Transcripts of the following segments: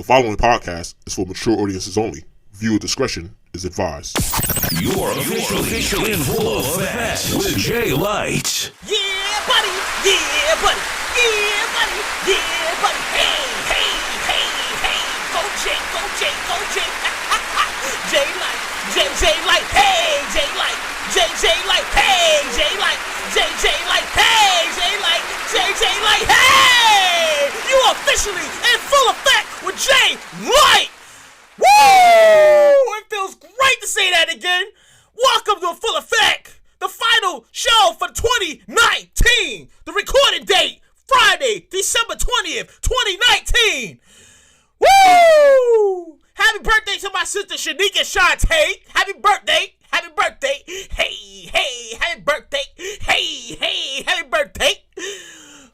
The following podcast is for mature audiences only. Viewer discretion is advised. You're officially in full effect with Jay Light. Yeah, buddy. Yeah, buddy. Yeah, buddy. Yeah, buddy. Hey, hey, hey, hey. Go Jay, go Jay, go Jay. Jay Light. Jay Light. Hey, Jay Light. Jay Light. Hey, Jay Light. Jay Light. Hey, Jay Light. Jay Light. Hey! You officially in full effect with Jay Light. Woo! It feels great to say that again. Welcome to Full Effect, the final show for 2019. The recording date, Friday, December 20th, 2019. Woo! Happy birthday to my sister Shanique and Shantae. Happy birthday. Happy birthday. Hey, hey, happy birthday. Hey, hey, happy birthday.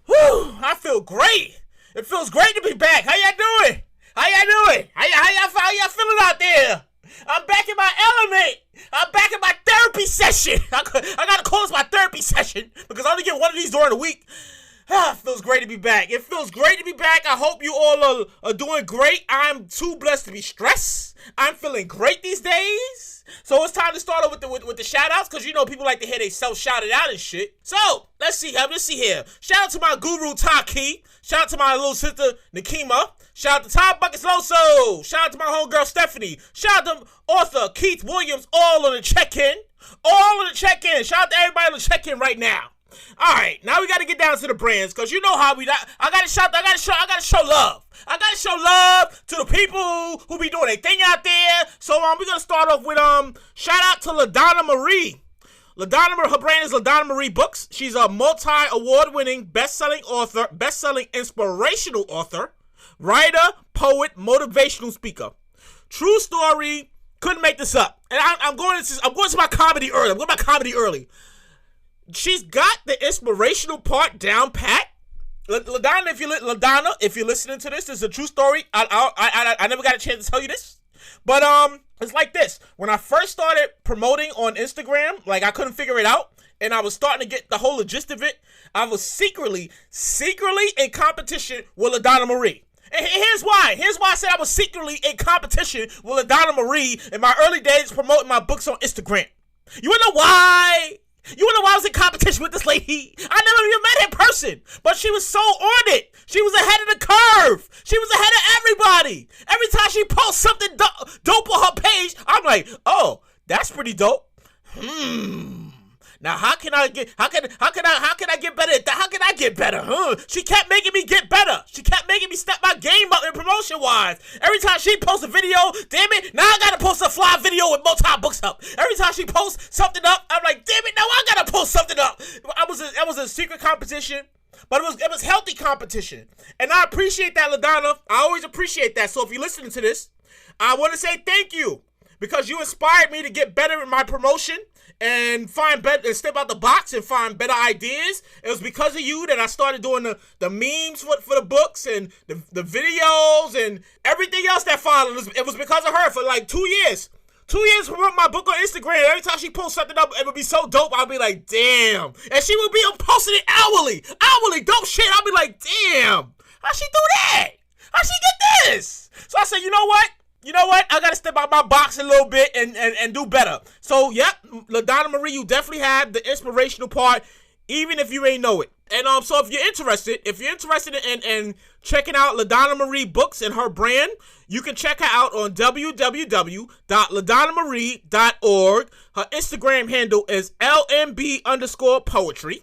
Woo! I feel great. It feels great to be back. How y'all doing? How y'all feeling out there? I'm back in my element. I'm back in my therapy session. I gotta call this my therapy session because I only get one of these during the week. It feels great to be back. It feels great to be back. I hope you all are doing great. I'm too blessed to be stressed. I'm feeling great these days. So it's time to start off with the shout outs because you know people like to hear they self shouted out and shit. So let's see here. Shout out to my guru Taki. Shout out to my little sister Nikima. Shout out to Tom Buckets Loso. Shout out to my homegirl Stephanie. Shout out to author Keith Williams. All on the check-in. Shout out to everybody on the check-in right now. All right, now we got to get down to the brands because you know how I got to show love. I got to show love to the people who be doing their thing out there. So we're going to start off with shout out to LaDonna Marie. Her brand is LaDonna Marie Books. She's a multi-award-winning best-selling author, best-selling inspirational author, writer, poet, motivational speaker. True story, couldn't make this up. And I'm going to my comedy early. She's got the inspirational part down pat. LaDonna, if you're listening to this is a true story. I never got a chance to tell you this, but it's like this. When I first started promoting on Instagram, like I couldn't figure it out, and I was starting to get the whole gist of it. I was secretly in competition with LaDonna Marie. And here's why. I said I was secretly in competition with LaDonna Marie in my early days promoting my books on Instagram. You wanna know why? I was in competition with this lady? I never even met her in person, but she was so on it. She was ahead of the curve. She was ahead of everybody. Every time she posts something dope on her page, I'm like, oh, that's pretty dope. Now how can I get better at that? How can I get better? She kept making me get better. She kept making me step my game up in promotion wise. Every time she posts a video, damn it, now I gotta post a fly video with multi-books up. Every time she posts something up, I'm like, damn it, now I gotta post something up. That was a secret competition, but it was healthy competition. And I appreciate that, LaDonna. I always appreciate that. So if you're listening to this, I want to say thank you because you inspired me to get better in my promotion and find better and step out the box and find better ideas. It was because of you that I started doing the memes for the books and the videos and everything else that followed. It was because of her for like 2 years. 2 years promoting my book on Instagram. Every time she posts something up, it would be so dope. I'd be like, damn. And she would be posting it hourly, dope shit. I'd be like, damn. How'd she do that? How'd she get this? So I said, you know what? I gotta step out my box a little bit and do better. So, yep, LaDonna Marie, you definitely have the inspirational part, even if you ain't know it. And so if you're interested in checking out LaDonna Marie Books and her brand, you can check her out on www.ladonnamarie.org. Her Instagram handle is LMB_poetry.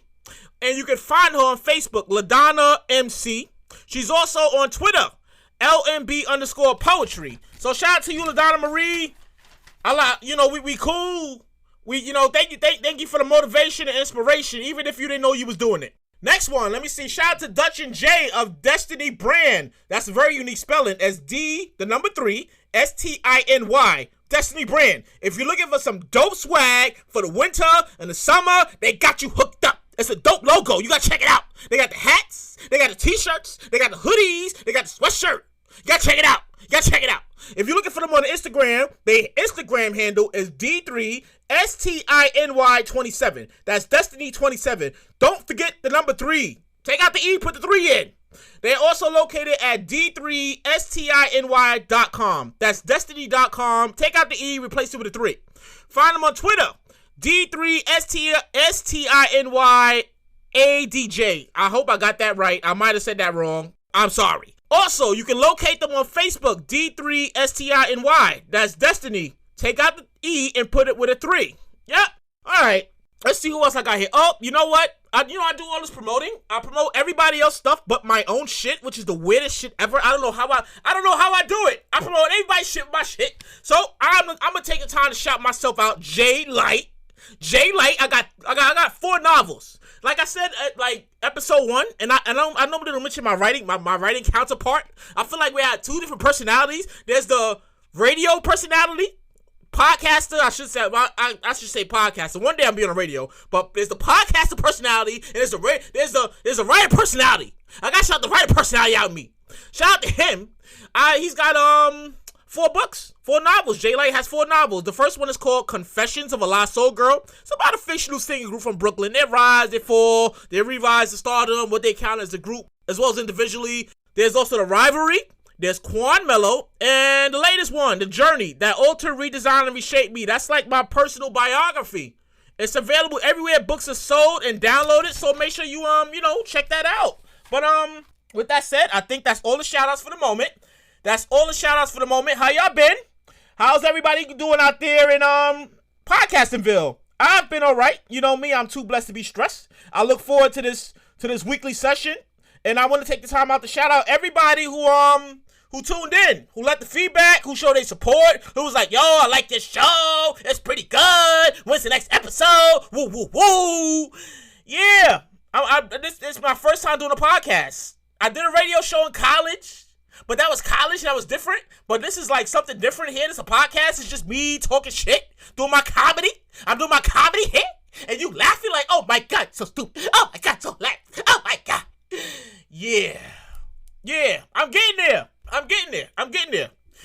And you can find her on Facebook, LaDonna MC. She's also on Twitter, LMB_poetry. So shout out to you, LaDonna Marie. We cool. Thank you for the motivation and inspiration, even if you didn't know you was doing it. Next one, let me see. Shout out to Dutch and Jay of Destiny Brand. That's a very unique spelling. As D, the number 3, STINY. Destiny Brand. If you're looking for some dope swag for the winter and the summer, they got you hooked up. It's a dope logo. You gotta check it out. They got the hats, they got the t-shirts, they got the hoodies, they got the sweatshirt. You gotta check it out. If you're looking for them on Instagram, their Instagram handle is D3STINY27. That's Destiny 27. Don't forget the number 3. Take out the E, put the 3 in. They're also located at D3STINY.com. That's destiny.com. Take out the E, replace it with a 3. Find them on Twitter. D3STINYADJ. I hope I got that right. I might have said that wrong. I'm sorry. Also, you can locate them on Facebook. D3STINY. That's Destiny. Take out the E and put it with a 3. Yep. All right. Let's see who else I got here. Oh, you know what? I do all this promoting. I promote everybody else's stuff but my own shit, which is the weirdest shit ever. I don't know how I do it. I promote everybody's shit, my shit. So I'm gonna take the time to shout myself out. J Light. I got 4 novels. Like I said, like episode 1, and I normally don't mention my writing counterpart. I feel like we had 2 different personalities. There's the radio personality. Podcaster, I should say podcaster. One day I'm be on the radio, but there's the podcaster personality and there's the writer personality. I gotta shout the writer personality out of me. Shout out to him. He's got 4 books, 4 novels. J Light has 4 novels. The first one is called Confessions of a Lost Soul Girl. It's about a fictional singing group from Brooklyn. They rise, they fall, they revise to stardom, what they count as a group as well as individually. There's also The Rivalry. There's Quan Mello, and the latest one, The Journey, that altered, redesigned, and reshaped me. That's like my personal biography. It's available everywhere books are sold and downloaded, so make sure you, check that out. But, with that said, I think that's all the shout-outs for the moment. How y'all been? How's everybody doing out there in, Podcastingville? I've been alright. You know me, I'm too blessed to be stressed. I look forward to this weekly session, and I want to take the time out to shout out everybody who tuned in, who left the feedback, who showed their support, who was like, yo, I like this show, it's pretty good, when's the next episode, woo, woo, woo. Yeah, this is my first time doing a podcast. I did a radio show in college, but that was college, and that was different, but this is like something different here. This is a podcast, it's just me talking shit, doing my comedy. I'm doing my comedy here, and you laughing like, oh my God, so stupid, oh my God, so laugh, oh my God. Yeah, I'm getting there.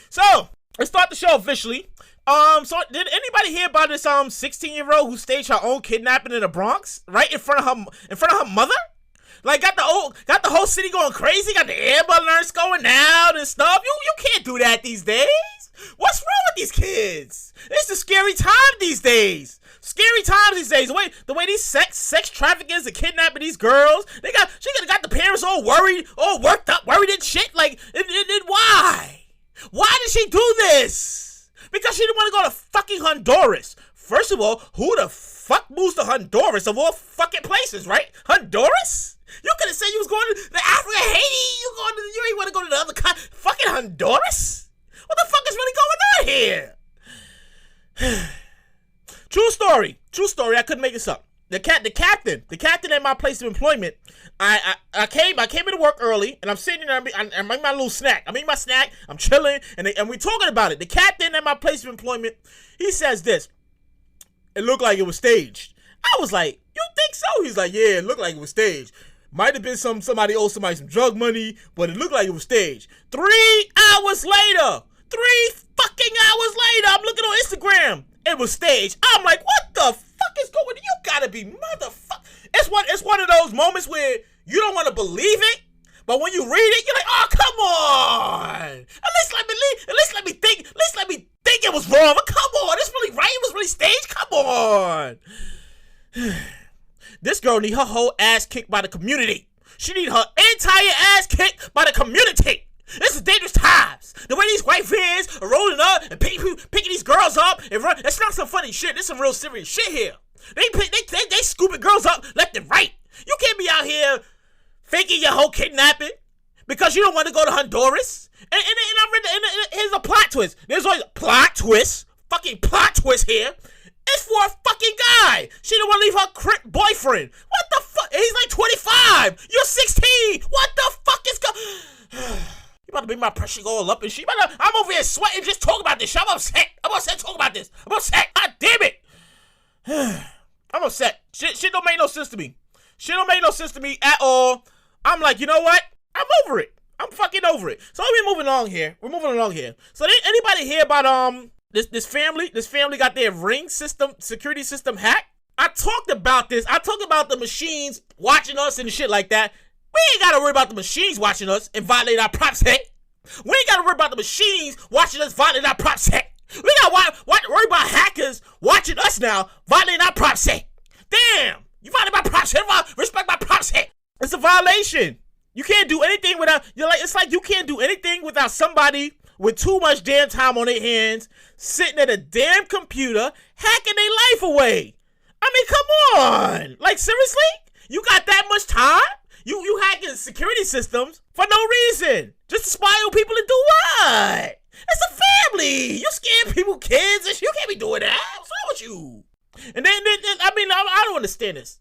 So, let's start the show officially. So did anybody hear about this 16-year-old who staged her own kidnapping in the Bronx right in front of her mother? Like got the whole city going crazy, got the Amber Alerts going out and stuff. You can't do that these days. What's wrong with these kids? It's a scary time these days. The way these sex traffickers are kidnapping these girls. She got the parents all worried, all worked up, worried and shit. Like, why? Why did she do this? Because she didn't want to go to fucking Honduras. First of all, who the fuck moves to Honduras of all fucking places, right? Honduras? You could have said you was going to the Africa, Haiti. You ain't want to go to the other country. Fucking Honduras? What the fuck is really going on here? True story. I couldn't make this up. The captain at my place of employment. I came into work early, and I'm sitting there. I'm making my little snack. I'm chilling, and we talking about it. The captain at my place of employment. He says this. It looked like it was staged. I was like, you think so? He's like, yeah, it looked like it was staged. Might have been somebody owed somebody some drug money, but it looked like it was staged. 3 hours later, 3 fucking hours later, I'm looking on Instagram. It was staged. I'm like, what the fuck is going on? You gotta be motherfucker. It's one of those moments where you don't want to believe it, but when you read it, you're like, oh, come on. At least let me think it was wrong. But come on, it's really right. It was really staged. Come on. This girl need her whole ass kicked by the community. She need her entire ass kicked by the community. This is dangerous times. The way these white vans are rolling up and picking these girls up and run. It's not some funny shit. This is some real serious shit here. They scooping girls up left and right. You can't be out here faking your whole kidnapping because you don't want to go to Honduras. And I read here's a plot twist. There's always a plot twist. Fucking plot twist here. It's for a fucking guy. She don't want to leave her crip boyfriend. What the fuck? He's like 25. You're 16. What the fuck is going? You about to make my pressure go all up and shit. I'm over here sweating just talking about this shit. I'm upset talking about this. I'm upset. God damn it. I'm upset. Shit don't make no sense to me. Shit don't make no sense to me at all. I'm like, you know what? I'm over it. I'm fucking over it. So we're moving along here. So anybody hear about this family? This family got their security system hacked. I talked about this. I talked about the machines watching us and shit like that. We ain't gotta worry about the machines watching us and violating our PropSec. We ain't gotta worry about the machines watching us violating our PropSec. We gotta worry about hackers watching us now violating our PropSec. Damn, you violate my PropSec, respect my PropSec. It's a violation. You can't do anything without, it's like you can't do anything without somebody with too much damn time on their hands, sitting at a damn computer, hacking their life away. I mean, come on. Like, seriously? You got that much time? You hacking security systems for no reason. Just to spy on people and do what? It's a family. You scare people, kids, and you can't be doing that. What's wrong with you? And then I mean, I don't understand this.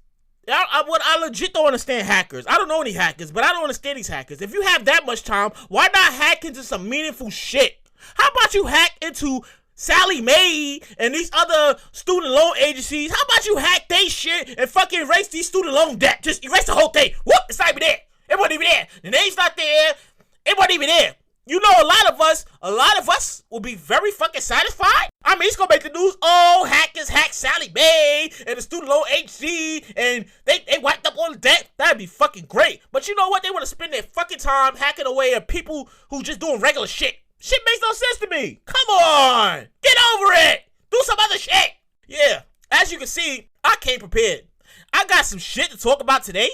I legit don't understand hackers. I don't know any hackers, but I don't understand these hackers. If you have that much time, why not hack into some meaningful shit? How about you hack into Sally Mae and these other student loan agencies? How about you hack they shit and fucking erase these student loan debt? Just erase the whole thing. Whoop, it's not even there. It wasn't even there. The name's not there. It wasn't even there. You know, a lot of us will be very fucking satisfied. I mean, it's gonna make the news. Oh, hackers hacked Sally Mae and the student loan agency, and they wiped up all the debt. That'd be fucking great. But you know what? They want to spend their fucking time hacking away at people who just doing regular shit. Shit makes no sense to me. Come on, get over it. Do some other shit. Yeah, as you can see, I came prepared. I got some shit to talk about today,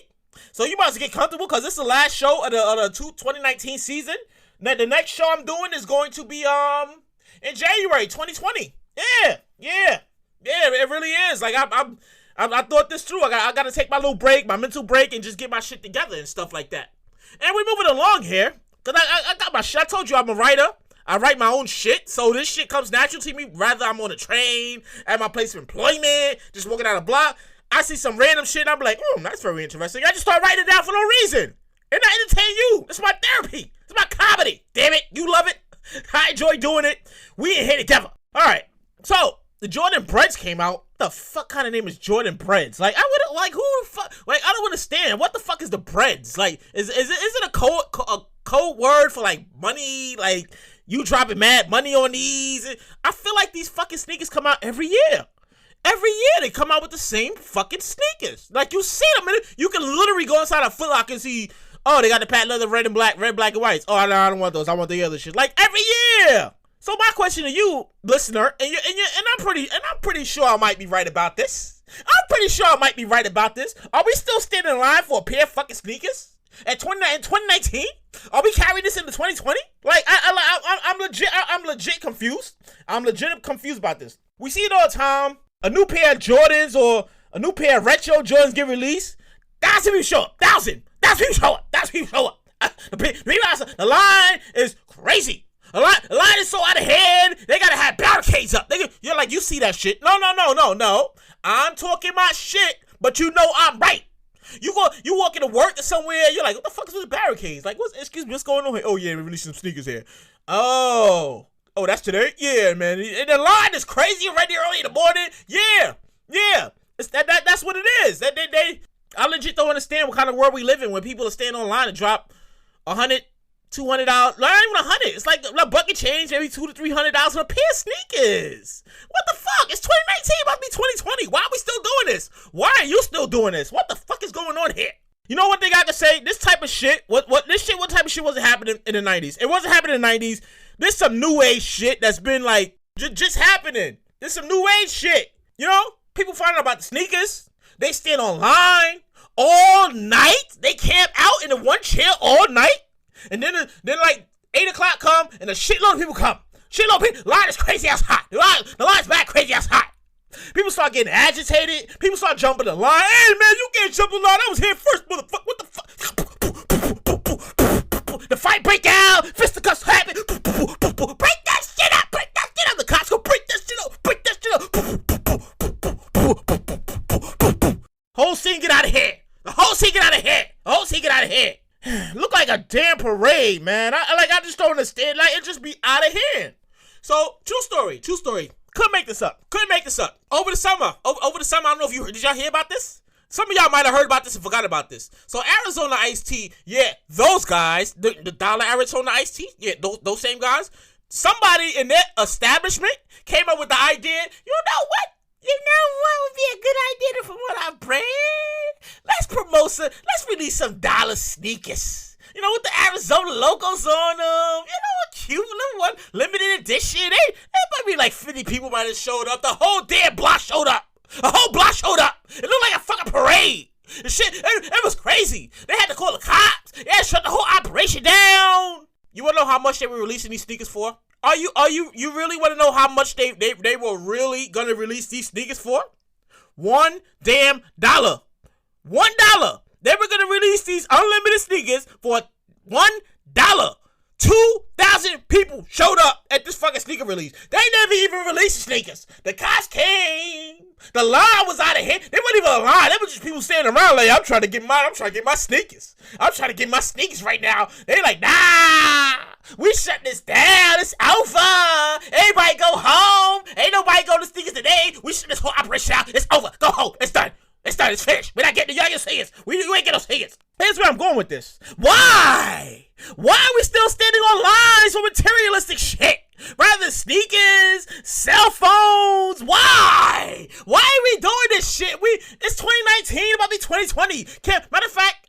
so you might as well get comfortable because this is the last show of the 2019 season. Now, the next show I'm doing is going to be in January 2020. Yeah, it really is. Like I thought this through. I got to take my little break, my mental break, and just get my shit together and stuff like that. And we're moving along here because I got my shit. I told you I'm a writer. I write my own shit, so this shit comes natural to me. Rather I'm on a train, at my place of employment, just walking down a block. I see some random shit, and I'm like, that's very interesting. I just start writing it down for no reason. And I entertain you. It's my therapy. It's my comedy. Damn it. You love it. I enjoy doing it. We in here together. All right. So, the Jordan Breads came out. What the fuck kind of name is Jordan Breads? Like, I would who the fuck? Like, I don't understand. What the fuck is the Breads? Like, is it a code word for like money? Like, you dropping mad money on these? I feel like these fucking sneakers come out every year. Every year they come out with the same fucking sneakers. Like, you see them, you can literally go inside a Foot Locker and see. Oh, they got the patent leather, red, black, and whites. Oh, no, I don't want those. I want the other shit. Like every year. So my question to you, listener, and I'm pretty sure I might be right about this. Are we still standing in line for a pair of fucking sneakers in 2019? Are we carrying this into 2020? Like I'm legit confused. I'm legit confused about this. We see it all the time. A new pair of Jordans or a new pair of retro Jordans get released. That's when you show up. That's when you show up. The line is crazy. The line is so out of hand. They gotta have barricades up. You're like, you see that shit? No. I'm talking my shit, but you know I'm right. You walk into work or somewhere. You're like, what the fuck is with the barricades? Like, excuse me, what's going on here? Oh yeah, we released some sneakers here. Oh, that's today? Yeah, man. And the line is crazy already early in the morning. Yeah. That's what it is. I legit don't understand what kind of world we live in when people are staying online and drop $100, $200. Not even $100. It's like a bucket change every $200 to $300 for a pair of sneakers. What the fuck? It's 2019, about to be 2020. Why are we still doing this? Why are you still doing this? What the fuck is going on here? You know what they got to say? This type of shit. What type of shit wasn't happening in the 90s? It wasn't happening in the 90s. This some new age shit that's been like just happening. This some new age shit. You know, people find out about the sneakers. They stand online all night. They camp out in the one chair all night. And then like 8 o'clock come and a shitload of people come. Shitload of people. The line is crazy ass hot. The line's back crazy ass hot. People start getting agitated. People start jumping the line. Hey man, you can't jump the line. I was here first, motherfucker. What the fuck? The fight break out. Fisticuffs happen. Break that shit up. The cops go break that shit up. Whole scene get out of here. The whole scene get out of here. Look like a damn parade, man. I just don't understand. Like, it just be out of hand. So, true story. Couldn't make this up. Over the summer, I don't know if did y'all hear about this? Some of y'all might have heard about this and forgot about this. So, Arizona Iced Tea, yeah, those guys, the dollar Arizona Iced Tea, yeah, those same guys, somebody in their establishment came up with the idea, you know what would be a good idea to promote our brand? let's release some dollar sneakers. You know, with the Arizona logos on them. You know, a cute little one, limited edition. They might be like 50 people might have showed up. The whole damn block showed up. A whole block showed up. It looked like a fucking parade. The shit, it was crazy. They had to call the cops. They had to shut the whole operation down. You wanna know how much they were releasing these sneakers for? You really wanna know how much they were really gonna release these sneakers for? $1 damn. $1. They were gonna release these unlimited sneakers for $1. 2,000 people showed up at this fucking sneaker release. They never even released the sneakers. The cops came. The line was out of hand. They weren't even a line. They were just people standing around like, I'm trying to get my sneakers. I'm trying to get my sneakers right now. They like, nah, we shut this down. It's over. Everybody go home. Ain't nobody go to sneakers today. We shut this whole operation out. It's over. Go home. It's done. It's done. It's finished. We're not getting the youngest sneakers. You ain't getting those sneakers. Here's where I'm going with this. Why? Why are we still standing on lines for materialistic shit? Rather than sneakers, cell phones. Why? Why are we doing this shit? It's 2019, about to be 2020.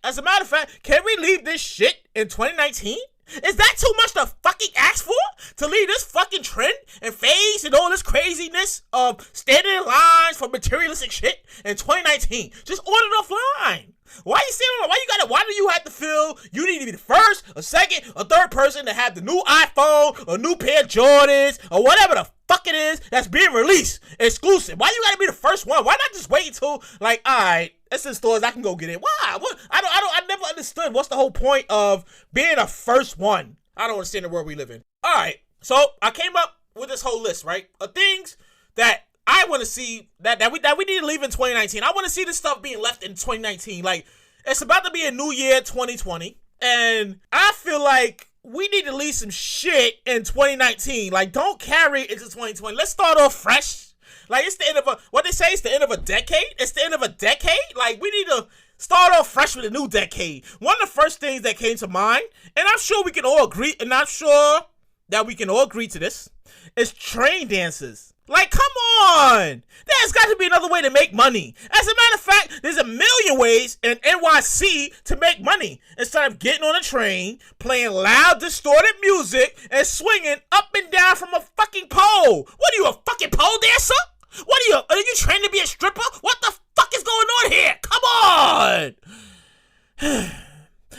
As a matter of fact, can we leave this shit in 2019? Is that too much to fucking ask for? To leave this fucking trend and phase and all this craziness of standing in lines for materialistic shit in 2019? Just order it offline. Why you standing on? Why do you have to feel you need to be the first, or second, or third person to have the new iPhone, or new pair of Jordans, or whatever the fuck it is that's being released exclusive? Why you gotta be the first one? Why not just wait until, like, alright, it's in stores, I can go get it? Why? What? I never understood what's the whole point of being a first one. I don't understand the world we live in. Alright, so I came up with this whole list, right, of things that I want to see that we need to leave in 2019. I want to see this stuff being left in 2019. Like, it's about to be a new year, 2020, and I feel like we need to leave some shit in 2019. Like, don't carry it into 2020. Let's start off fresh. Like, it's the end of it's the end of a decade. It's the end of a decade. Like, we need to start off fresh with a new decade. One of the first things that came to mind, and I'm sure we can all agree, and I'm sure that we can all agree to this, is train dances. Like, come on! There's got to be another way to make money. As a matter of fact, there's a million ways in NYC to make money. Instead of getting on a train, playing loud, distorted music, and swinging up and down from a fucking pole. What are you, a fucking pole dancer? Are you trained to be a stripper? What the fuck is going on here? Come on!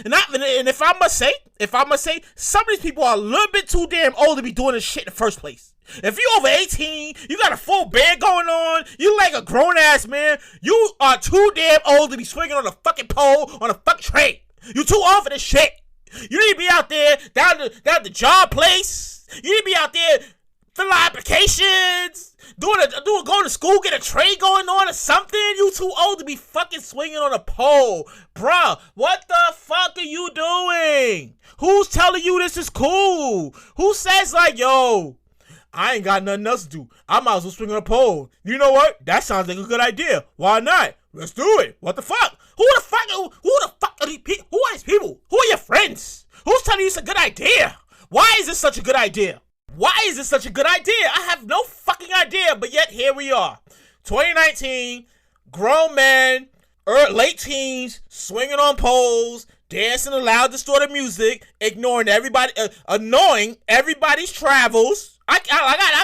And if I must say, some of these people are a little bit too damn old to be doing this shit in the first place. If you over 18, you got a full band going on, you like a grown-ass man, you are too damn old to be swinging on a fucking pole on a fucking train. You too old for this shit. You need to be out there, down the job place. You need to be out there filling out applications, going to school, get a trade going on or something. You too old to be fucking swinging on a pole. Bruh, what the fuck are you doing? Who's telling you this is cool? Who says like, yo, I ain't got nothing else to do, I might as well swing on a pole. You know what? That sounds like a good idea. Why not? Let's do it. What the fuck? Who the fuck are these people? Who are these people? Who are your friends? Who's telling you it's a good idea? Why is this such a good idea? Why is this such a good idea? I have no fucking idea, but yet here we are. 2019, grown men, late teens, swinging on poles, dancing to loud, distorted music, ignoring everybody, annoying everybody's travels. I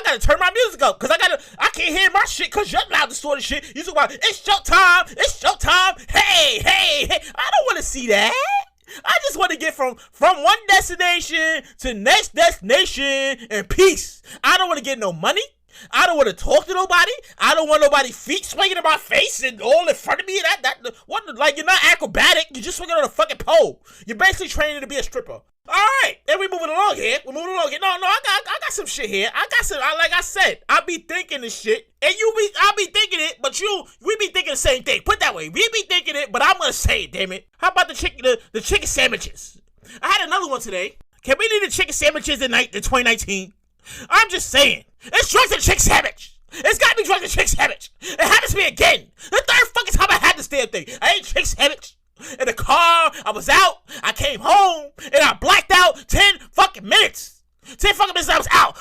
gotta turn my music up, cause I can't hear my shit, cause you're loud, distorted shit. You talk about, it's showtime, hey. I don't wanna see that. I just want to get from one destination to next destination in peace. I don't want to get no money. I don't want to talk to nobody. I don't want nobody's feet swinging in my face and all in front of me. Like, you're not acrobatic. You're just swinging on a fucking pole. You're basically training to be a stripper. All right, and we're moving along here. No, I got some shit here. Like I said, I be thinking this shit, and I be thinking it, but we be thinking the same thing. Put it that way, we be thinking it, but I'm gonna say it. Damn it! How about the chicken sandwiches? I had another one today. Can we leave the chicken sandwiches in 2019? I'm just saying, it's drugs and chicken sandwich. It's gotta be drugs and chicken sandwich. It happens to me again. The third fucking time I had this damn thing. I ate chicken sandwich. In the car, I was out, I came home, and I blacked out 10 fucking minutes. 10 fucking minutes I was out.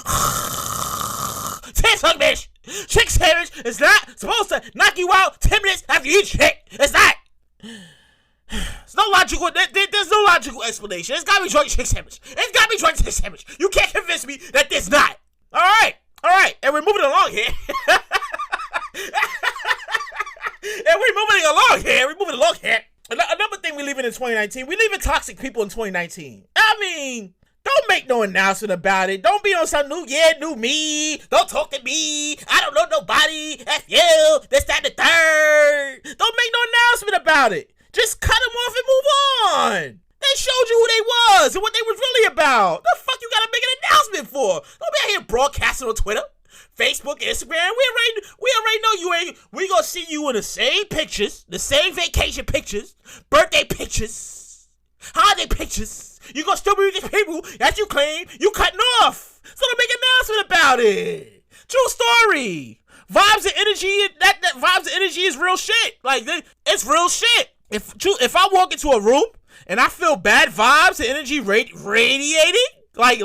10 fucking minutes. Chicken sandwich is not supposed to knock you out 10 minutes after you eat shit. It's not. There's no logical. There's no logical explanation. It's gotta be joint chick sandwich. It's gotta be joint chick sandwich. You can't convince me that there's not. All right, and we're moving along here. Another thing we leaving in 2019. We leaving toxic people in 2019. I mean, don't make no announcement about it. Don't be on some new me. Don't talk to me. I don't know nobody. F you. This, that, and the third. Don't make no announcement about it. Just cut them off and move on. They showed you who they was and what they was really about. The fuck you gotta make an announcement for? Don't be out here broadcasting on Twitter, Facebook, Instagram. We already know you ain't. We gonna see you in the same pictures, the same vacation pictures, birthday pictures, holiday pictures. You gonna still be with these people that you claim you cutting off. So don't make an announcement about it. True story. Vibes and energy. That vibes and energy is real shit. Like it's real shit. If I walk into a room and I feel bad vibes and energy radiating, like,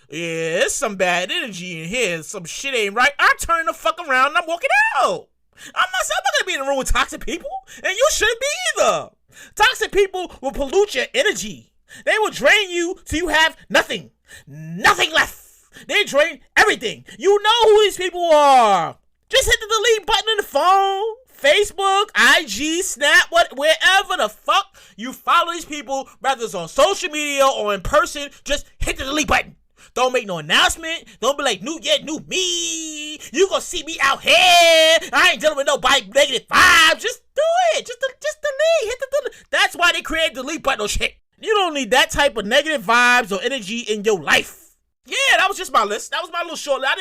yeah, there's some bad energy in here. Some shit ain't right. I turn the fuck around and I'm walking out. I'm not gonna be in a room with toxic people, and you shouldn't be either. Toxic people will pollute your energy. They will drain you till you have nothing left. They drain everything. You know who these people are. Just hit the delete button in the phone. Facebook, IG, Snap, wherever the fuck you follow these people, whether it's on social media or in person, just hit the delete button. Don't make no announcement. Don't be like, new me. You gonna see me out here. I ain't dealing with nobody negative vibes. Just do it. Just delete. Hit the delete. That's why they created the delete button or shit. You don't need that type of negative vibes or energy in your life. Yeah, that was just my list. That was my little short list. I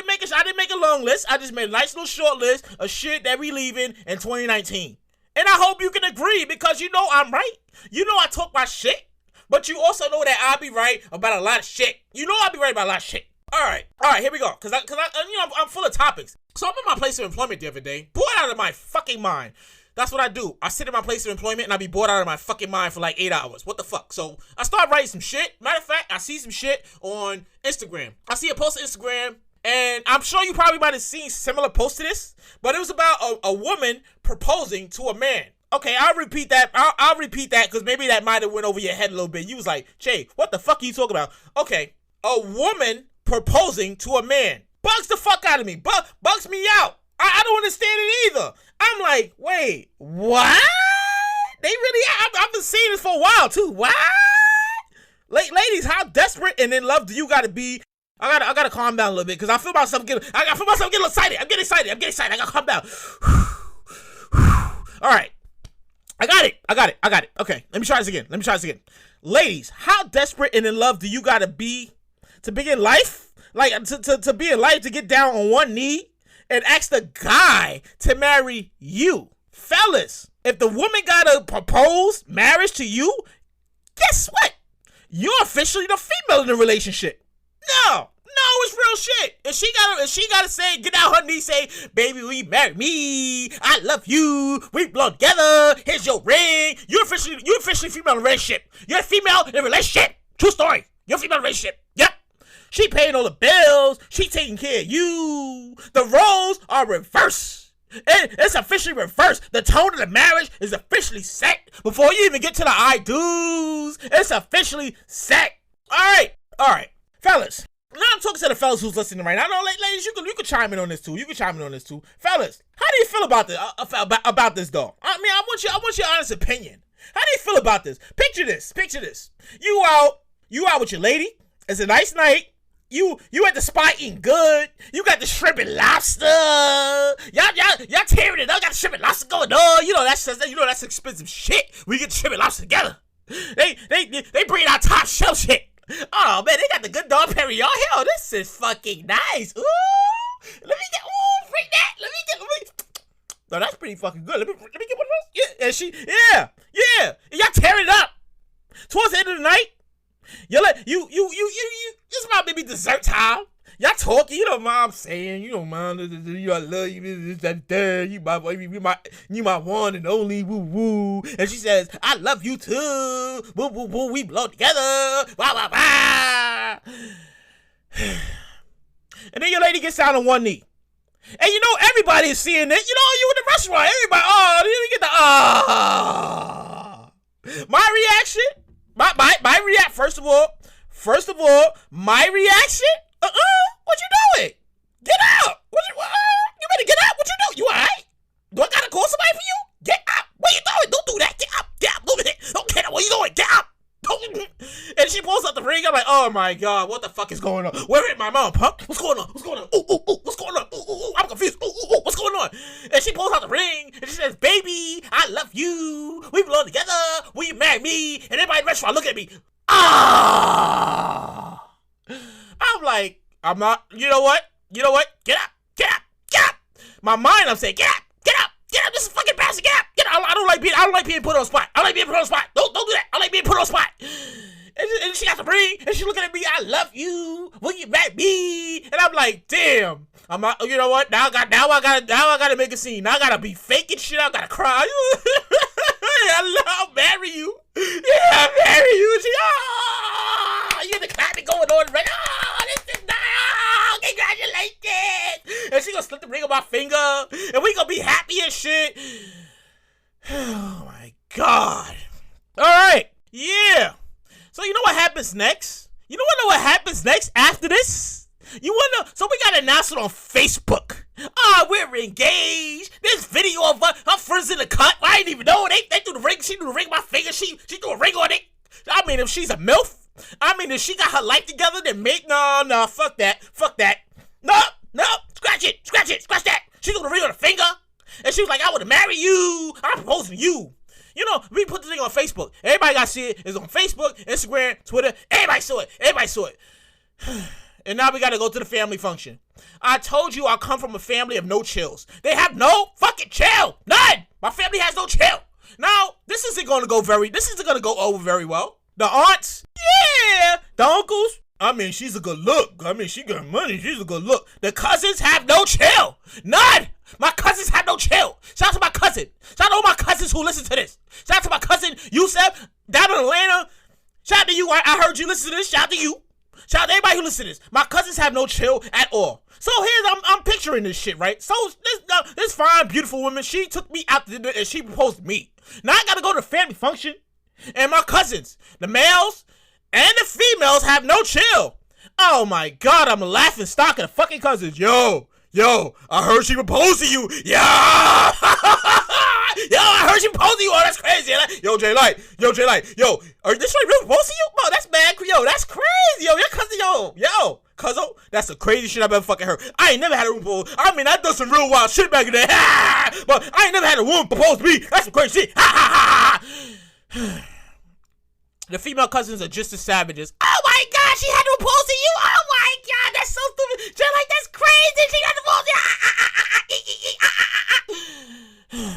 didn't make a long list. I just made a nice little short list of shit that we leaving in 2019. And I hope you can agree, because you know I'm right. You know I talk my shit, but you also know that I'll be right about a lot of shit. You know I'll be right about a lot of shit. All right, here we go. Cause I'm full of topics. So I'm in my place of employment the other day, bored out of my fucking mind. That's what I do. I sit in my place of employment and I be bored out of my fucking mind for like 8 hours. What the fuck? So I start writing some shit. Matter of fact, I see some shit on Instagram. I see a post on Instagram, and I'm sure you probably might have seen similar posts to this, but it was about a woman proposing to a man. Okay, I'll repeat that. I'll repeat that because maybe that might have went over your head a little bit. You was like, Jay, what the fuck are you talking about? Okay, a woman proposing to a man. Bugs the fuck out of me. Bugs me out. I don't understand it either. I'm like, wait, what? They really, I've been seeing this for a while too. What? Ladies, how desperate and in love do you gotta be? I gotta calm down a little bit because I feel myself getting excited. I'm getting excited. I gotta calm down. All right. I got it. Okay, let me try this again. Ladies, how desperate and in love do you gotta be to begin life? Like, to be in life, to get down on one knee and ask the guy to marry you? Fellas, if the woman gotta propose marriage to you, guess what? You're officially the female in the relationship. No, it's real shit. If she gotta say, get out her knee, say, baby, will you marry me? I love you. We belong together. Here's your ring. You're officially female in a relationship. You're a female in a relationship. True story. You're a female in a relationship. Yep. She paying all the bills. She taking care of you. The roles are reversed. It's officially reversed. The tone of the marriage is officially set before you even get to the I do's. It's officially set. All right, fellas. Now I'm talking to the fellas who's listening right now. I know, ladies, you can chime in on this too. Fellas, how do you feel about this though? I mean, I want your honest opinion. How do you feel about this? Picture this. You out with your lady. It's a nice night. You at the spot eating good. You got the shrimp and lobster. Y'all tearing it up. Got the shrimp and lobster going on. You know that's expensive shit. We get the shrimp and lobster together. They bring out top shelf shit. Oh man, they got the good dog Perry. Y'all, hell, this is fucking nice. Ooh, bring that. Let me. No, that's pretty fucking good. Let me get one of those. Yeah. Y'all tearing it up. Towards the end of the night, this might be dessert time. Y'all talking, you know what I'm saying, you don't mind, I love you, this, that, you my one and only, woo woo. And she says, I love you too, woo woo woo, we belong together, wah wah wah. And then your lady gets down on one knee. And you know everybody is seeing it. You know, you in the restaurant, everybody, oh, you didn't get the My reaction, my react. First of all, my reaction. What you doing? Get out! You better get out. What you do? You alright? Do I gotta call somebody for you? Get out! What you doing? Don't do that. Get out! Get out! Move it! Don't get out! What you doing? Get out! And she pulls out the ring. I'm like, oh my god, what the fuck is going on? Where is my mom, punk? What's going on? What's going on? Ooh, what's going on? Ooh, I'm confused. Ooh, what's going on? And she pulls out the ring and she says, baby, I love you. We belong together. Will you marry me? And everybody in the restaurant look at me. I'm like, I'm not, you know what? Get up. My mind, I'm saying, get up. This is fucking bastard. Get up. I don't like being put on the spot. Don't do that. I like being put on the spot. And she got the ring, and she looking at me. I love you. Will you marry me? And I'm like, damn. I'm not. You know what? Now I gotta make a scene. Now I gotta be faking shit. I gotta cry. I'll marry you. Yeah, I'll marry you. She, you hear the clapping going on, right? This is congratulations. And she gonna slip the ring on my finger, and we gonna be happy and shit. Oh my god. All right. Yeah. So you know what happens next? You know what happens next after this? You wanna? So we got announced it on Facebook. We're engaged. There's video of her friends in the cut. I didn't even know. They threw the ring. She threw the ring on my finger. She threw a ring on it. I mean, if she's a MILF, if she got her life together, then no, fuck that. No, scratch that. She threw the ring on her finger, and she was like, I want to marry you. I'm proposing to you. You know, we put the thing on Facebook. Everybody got to see it. It's on Facebook, Instagram, Twitter. Everybody saw it. And now we got to go to the family function. I told you I come from a family of no chills. They have no fucking chill. None. My family has no chill. Now, this isn't going to go over very well. The aunts, yeah. The uncles, she's a good look. She got money. She's a good look. The cousins have no chill. None. My cousins have no chill. Shout out to my cousin. Shout out to all my cousins who listen to this. Shout out to my cousin Yusef down in Atlanta. Shout out to you. I heard you listen to this. Shout out to you. Shout out to everybody who listens to this. My cousins have no chill at all. So I'm picturing this shit, right? So this fine, beautiful woman, she took me out to dinner and she proposed to me. Now I gotta go to the family function, and my cousins, the males and the females, have no chill. Oh my god, I'm a laughing stock of the fucking cousins. Yo, I heard she proposed to you. Yo, I heard she proposed to you. Oh, that's crazy. Yo, J Light. Yo, this shit really proposed to you? Bro, that's mad. Yo, that's crazy. Yo, your cousin, yo, cuzzo, that's the craziest shit I've ever fucking heard. I ain't never had a woman propose. I done some real wild shit back in the day. But I ain't never had a woman propose to me. That's some crazy shit. The female cousins are just as savages. Oh my god, she had to propose to you? Oh my god, that's so stupid. Just like, that's crazy. She had to propose to you.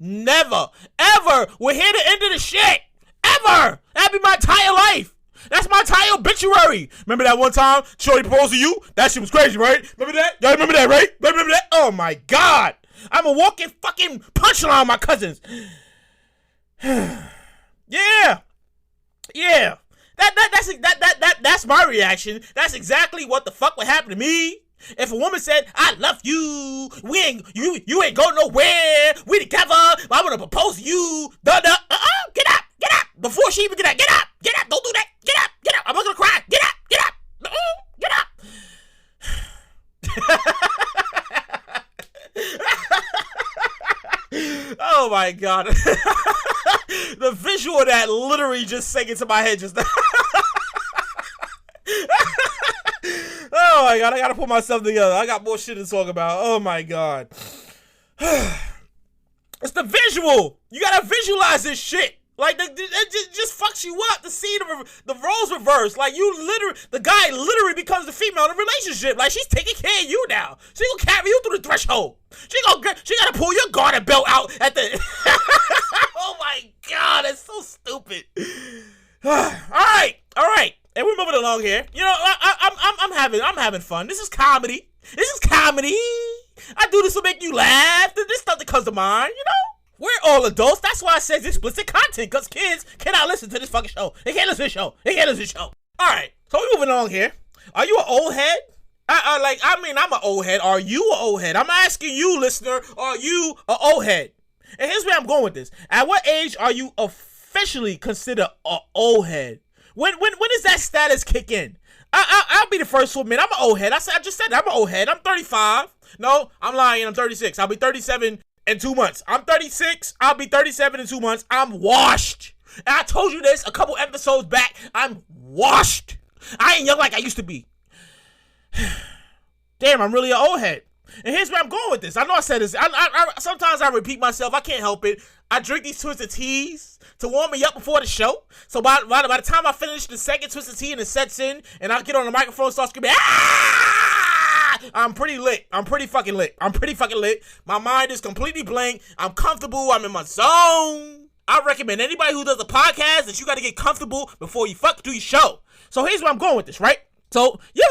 Never, ever will hear the end of the shit. Ever. That'd be my entire life. That's my entire obituary. Remember that one time Shorty proposed to you? That shit was crazy, right? Remember that? Y'all remember that, right? Remember that? Oh my god. I'm a walking fucking punchline on my cousins. Yeah. That's my reaction. That's exactly what the fuck would happen to me. If a woman said, I love you, you ain't going nowhere, we together, I want to propose to you, get up, before she even get up, don't do that, get up, I'm not gonna cry, get up, get up. Oh my god. The visual of that literally just sank into my head just now. Oh my god, I gotta put myself together. I got more shit to talk about. Oh my god. It's the visual. You gotta visualize this shit. Like, it just fucks you up to see the roles reversed. Like, the guy literally becomes the female in the relationship. Like, she's taking care of you now. She gonna carry you through the threshold. She gotta pull your garter belt out at the... Oh my god, that's so stupid. All right. And we're moving along here. You know, I'm having fun. This is comedy. I do this to make you laugh. This stuff that comes to mind, you know? We're all adults. That's why I said explicit content, because kids cannot listen to this fucking show. They can't listen to the show. All right, so we're moving along here. Are you an old head? I'm an old head. Are you an old head? I'm asking you, listener, are you an old head? And here's where I'm going with this. At what age are you officially considered an old head? When does that status kick in? I'll be the first to admit I'm an old head. I just said that. I'm an old head. I'm 35. No, I'm lying. I'm 36. I'll be 37 in 2 months. I'm 36. I'll be 37 in 2 months. I'm washed. And I told you this a couple episodes back. I'm washed. I ain't young like I used to be. Damn, I'm really an old head. And here's where I'm going with this. I know I said this. Sometimes I repeat myself. I can't help it. I drink these Twisted Teas to warm me up before the show. So by the time I finish the second Twisted Tea and it sets in, and I get on the microphone and start screaming, ah! I'm pretty lit. I'm pretty fucking lit. My mind is completely blank. I'm comfortable. I'm in my zone. I recommend anybody who does a podcast that you got to get comfortable before you do your show. So here's where I'm going with this, right? So you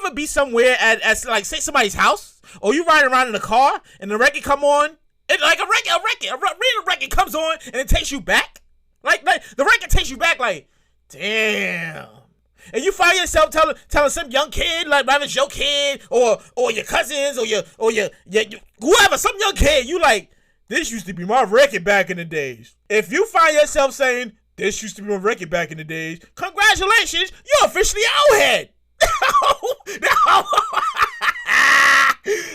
ever be somewhere at like say somebody's house, or you riding around in a car and the record come on, and like a record comes on and it takes you back, like the record takes you back, like damn, and you find yourself telling some young kid, like whether it's your kid or your cousins or your whoever, some young kid, you like, this used to be my record back in the days. If you find yourself saying this used to be my record back in the days, congratulations, you're officially an old head.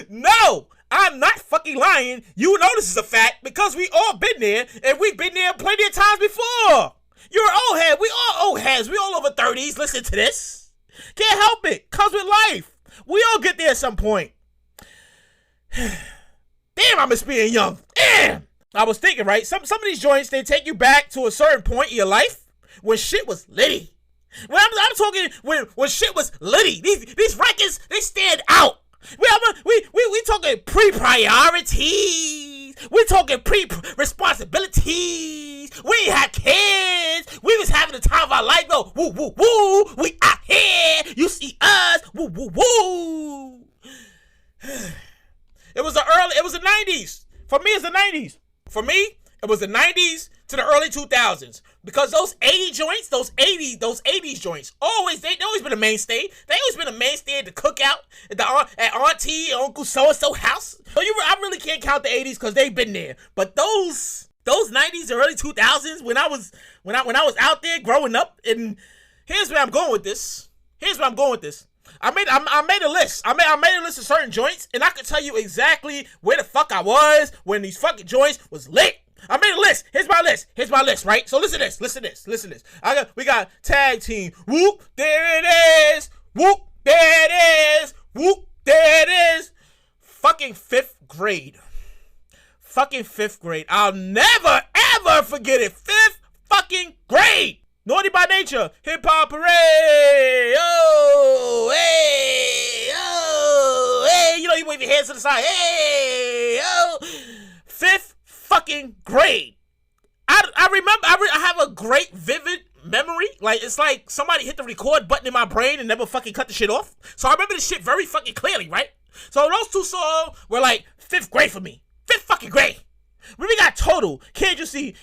No, I'm not fucking lying. You know this is a fact because we all been there, and we've been there plenty of times before. You're an old head. We all old heads. We all over 30s. Listen to this. Can't help it. Comes with life. We all get there at some point. Damn, I miss being young. Damn. I was thinking, right? Some of these joints, they take you back to a certain point in your life when shit was litty. When I'm talking when shit was litty. These records, they stand out. We talking pre-priorities. We talking pre-responsibilities. We ain't had kids. We was having the time of our life. Go woo woo woo. We out here. You see us. Woo woo woo. It was the 90s. For me, it's the 90s. For me, it was the 90s to the early 2000s. Because those 80 joints, those 80s joints, they always been a mainstay. They always been a mainstay at the cookout, at auntie and uncle so-and-so house. So I really can't count the 80s because they've been there. But those 90s, early 2000s, when I was out there growing up, and here's where I'm going with this. I made a list. I made a list of certain joints, and I could tell you exactly where the fuck I was when these fucking joints was lit. I made a list. Here's my list, right? So listen to this. We got tag team. Whoop, there it is. Whoop, there it is. Whoop, there it is. Fucking fifth grade. I'll never, ever forget it. Fifth fucking grade. Naughty by Nature. Hip Hop Parade. Oh, hey. Oh, hey. You know, you wave your hands to the side. Hey. Oh. Fifth fucking grade. I remember, I have a great vivid memory. Like, it's like somebody hit the record button in my brain and never fucking cut the shit off. So I remember this shit very fucking clearly, right? So those two songs were like fifth grade for me. Fifth fucking grade. When we got Total, Can't you see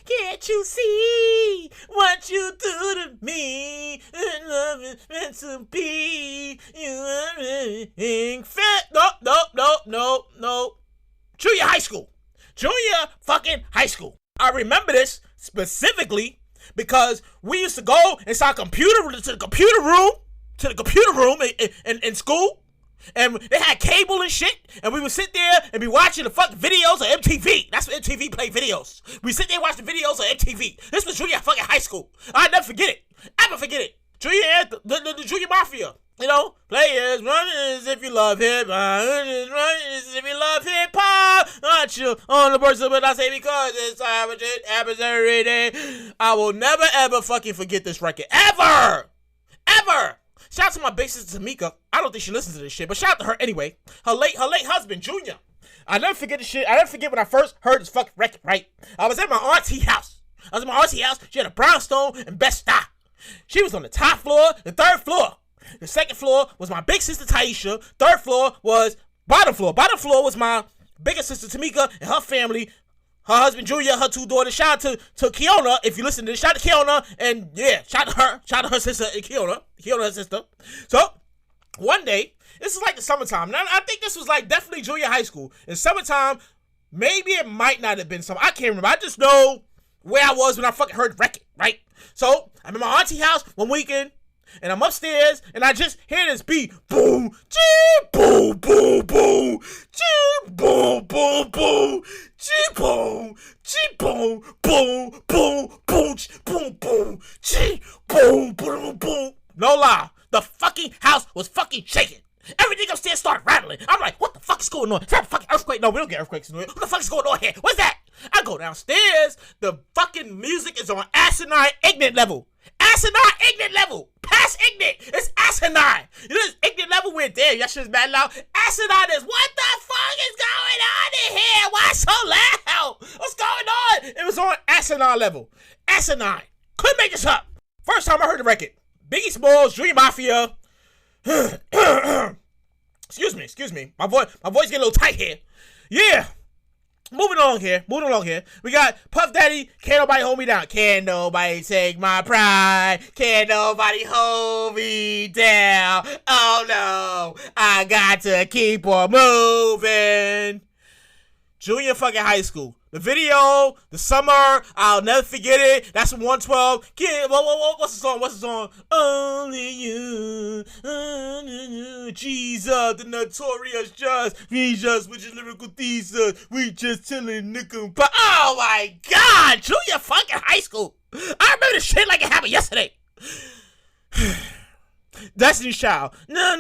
what you do to me? And love is meant to be. You are everything. No. Junior fucking high school. I remember this specifically because we used to go inside to the computer room in school. And they had cable and shit, and we would sit there and be watching the fucking videos of MTV. That's what MTV played videos. We sit there and watch the videos of MTV. This was junior fucking high school. I'll never forget it. The Junior Mafia. You know, players, runners if you love hip hop, runners if you love hip hop. Not you on the person, but I say because it's average, it happens every day. I will never ever fucking forget this record. Ever. Shout out to my big sister Tamika. I don't think she listens to this shit, but shout out to her anyway. Her late husband, Junior. I never forget this shit. I never forget when I first heard this fucking record, right? I was at my auntie's house. She had a brownstone and Bed-Stuy. She was on the top floor, the third floor. The second floor was my big sister Taisha. Third floor was bottom floor. Bottom floor was my bigger sister Tamika and her family. Her husband Julia, her two daughters. Shout out to Kiona, if you listen to this. Shout out to Kiona, and yeah, shout out to her sister Kiona, her sister. So one day, This is like the summertime. Now, I think this was like definitely junior high school. In summertime, maybe it might not have been summer. I can't remember. I just know where I was when I fucking heard the record, right? So, I'm in my auntie house one weekend, and I'm upstairs, and I just hear this beat. Boom, chee, boom, boom, boom, chee, boom, boom, boom, chee, boom, chee, boom, boom, boom, boom, boom, boom, chee, boom, boom, boom. No lie, the fucking house was fucking shaking. Everything upstairs started rattling. I'm like, what the fuck is going on? Is that a fucking earthquake? No, we don't get earthquakes in New York. What the fuck is going on here? What's that? I go downstairs. The fucking music is on asinine ignorant level. Asinine ignorant level. Past ignorant. It's asinine. You know this ignorant level where, damn, that shit's mad loud. Asinine is, what the fuck is going on in here? Why so loud? What's going on? It was on asinine level. Asinine. Couldn't make this up. First time I heard the record. Biggie Smalls, Dream Mafia. Excuse me. My voice getting a little tight here. Yeah. Moving along here. We got Puff Daddy, Can't Nobody Hold Me Down. Can't nobody take my pride. Can't nobody hold me down. Oh no, I got to keep on moving. Junior fucking high school. The video, the summer, I'll never forget it. That's from 112. What's the song? Only you, Jesus, the notorious Jesus, which is lyrical thesis. We just chilling, nickel. Oh my God, junior fucking high school. I remember this shit like it happened yesterday. Destiny's Child. No.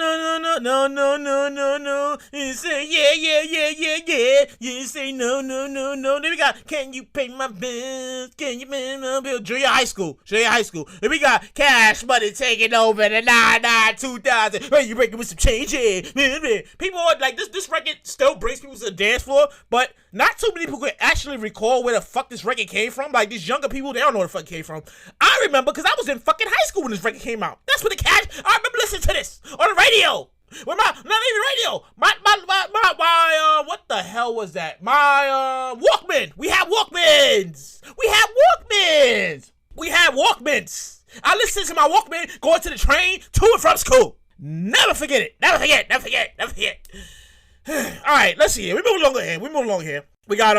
You say yeah. You say no. Then we got Can You Pay My Bills? Can You Pay My Bills? Junior high school. Then we got Cash Money taking over the 2000. Hey, you breaking with some change here. People are like, this record still brings people to the dance floor, but not too many people could actually recall where the fuck this record came from. Like, these younger people, they don't know where the fuck it came from. I remember because I was in fucking high school when this record came out. That's when the Cash. I remember listening to this on the radio. With not even radio. My what the hell was that? My Walkman. We had Walkmans. I listened to my Walkman going to the train to and from school. Never forget it. All right, let's see here. We move along here. We got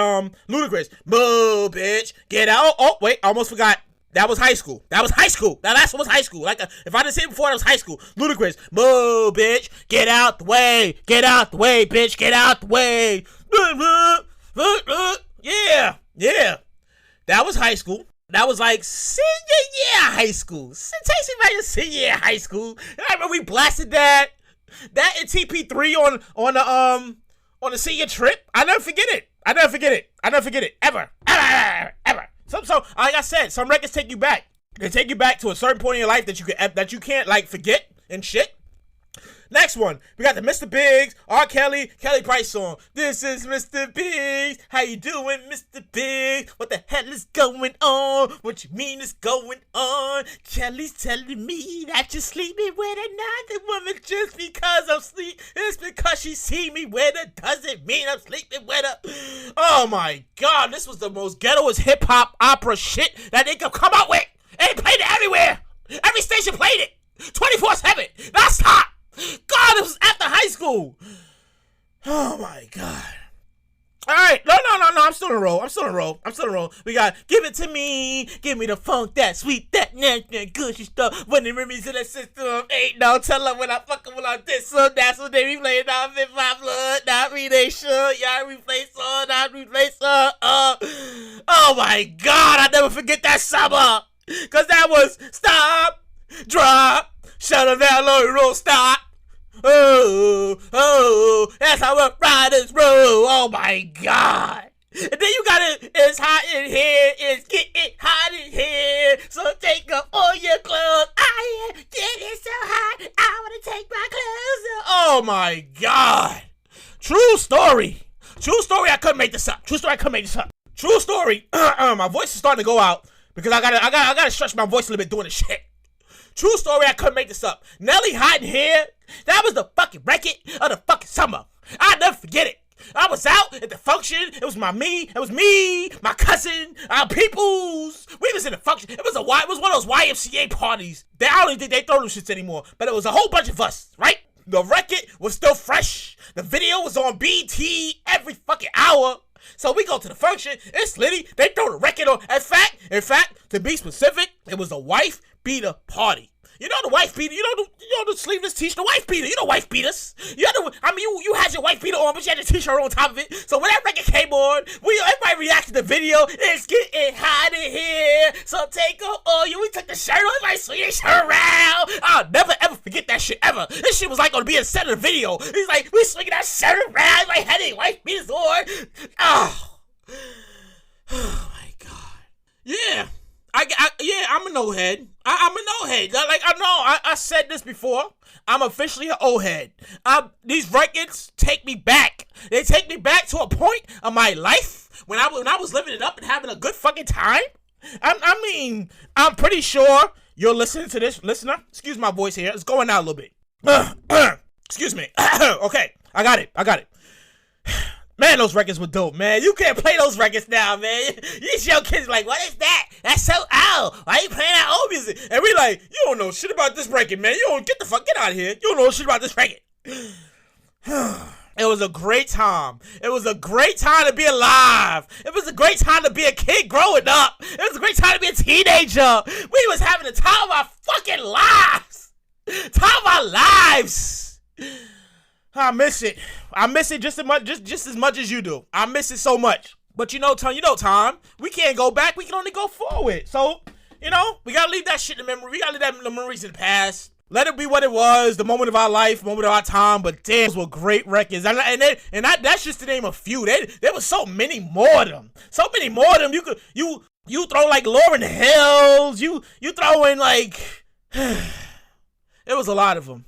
Ludacris. Move, bitch. Get out. Oh, wait, I almost forgot. That was high school. Now that's what was high school. Like, if I didn't say it before, that was high school. Ludacris. Move, bitch. Get out the way, bitch. Get out the way. Yeah. That was high school. That was like senior year high school. Takes me back to senior year high school. I remember we blasted that in TP3 on the senior trip. I never forget it. Ever. So like I said, some records take you back. They take you back to a certain point in your life that you can't like forget and shit. Next one, we got the Mr. Biggs, R. Kelly Price song. This is Mr. Biggs. How you doing, Mr. Biggs? What the hell is going on? What you mean is going on? Kelly's telling me that you're sleeping with another woman just because I'm sleeping. It's because she see me with her. Doesn't mean I'm sleeping with her. Oh my God, this was the most ghettoest hip hop opera shit that they could come out with. And they played it everywhere. Every station played it. 24/7. Non-stop. God, it was after high school. Oh my God. All right. No. I'm still in a roll. We got Give It To Me. Give me the funk, that sweet, that gushy stuff. When the remedies in the system ain't no telling when I fucking when I this. So that's what they replay. Now I'm in my blood. Not me, they should. Y'all replay song. Not replay song. Oh my God. I never forget that summer. Cause that was stop, drop, shut up, down, low, roll, stop. Oh, that's how a riders roll. Oh my God. And then you got it, it's hot in here, it's getting hot in here. So take off all your clothes. I am getting so hot, I wanna take my clothes off. Oh my God. True story, I couldn't make this up. True story, my voice is starting to go out because I gotta stretch my voice a little bit doing this shit. True story, I couldn't make this up. Nelly Hot in Here, that was the fucking record of the fucking summer. I'll never forget it. I was out at the function. It was me, my cousin, our peoples. We was in the function. It was one of those YMCA parties. I don't even think they throw them shits anymore. But it was a whole bunch of us, right? The record was still fresh. The video was on BT every fucking hour. So we go to the function. It's litty. They throw the record on. In fact, to be specific, it was a wife beater party. You know the wife beater. You know the sleeveless t-shirt. The wife beater. You know wife beaters. You had your wife beater on, but you had the t-shirt on top of it. So when that record came on, everybody reacted to the video. It's getting hot in here. So take off all you. We took the shirt off. Like swing your shirt around. I'll never ever forget that shit ever. This shit was like gonna be a set of the video. He's like, we swinging that shirt around. Like had a wife beaters on. Oh my god. Yeah. I'm an old head. I'm an old head. Like, I know, I said this before. I'm officially an old head. These records take me back. They take me back to a point of my life when I was living it up and having a good fucking time. I mean, I'm pretty sure you're listening to this, listener. Excuse my voice here. It's going out a little bit. Excuse me. Okay, I got it. Man, those records were dope, man. You can't play those records now, man. These young kids like, what is that? That's so old. Why you playing that old music? And we like, you don't know shit about this record, man. You don't get out of here. You don't know shit about this record. It was a great time. It was a great time to be alive. It was a great time to be a kid growing up. It was a great time to be a teenager. We was having the time of our fucking lives. Time of our lives. I miss it. I miss it just as much as you do. I miss it so much. But Tom, we can't go back. We can only go forward. So, we gotta leave that shit in the memory. We gotta leave that memories in the past. Let it be what it was, the moment of our life, moment of our time. But damn, those were great records. And that's just to name a few. There was so many more of them. So many more of them. You throw like Lauryn Hills. You throw in like it was a lot of them.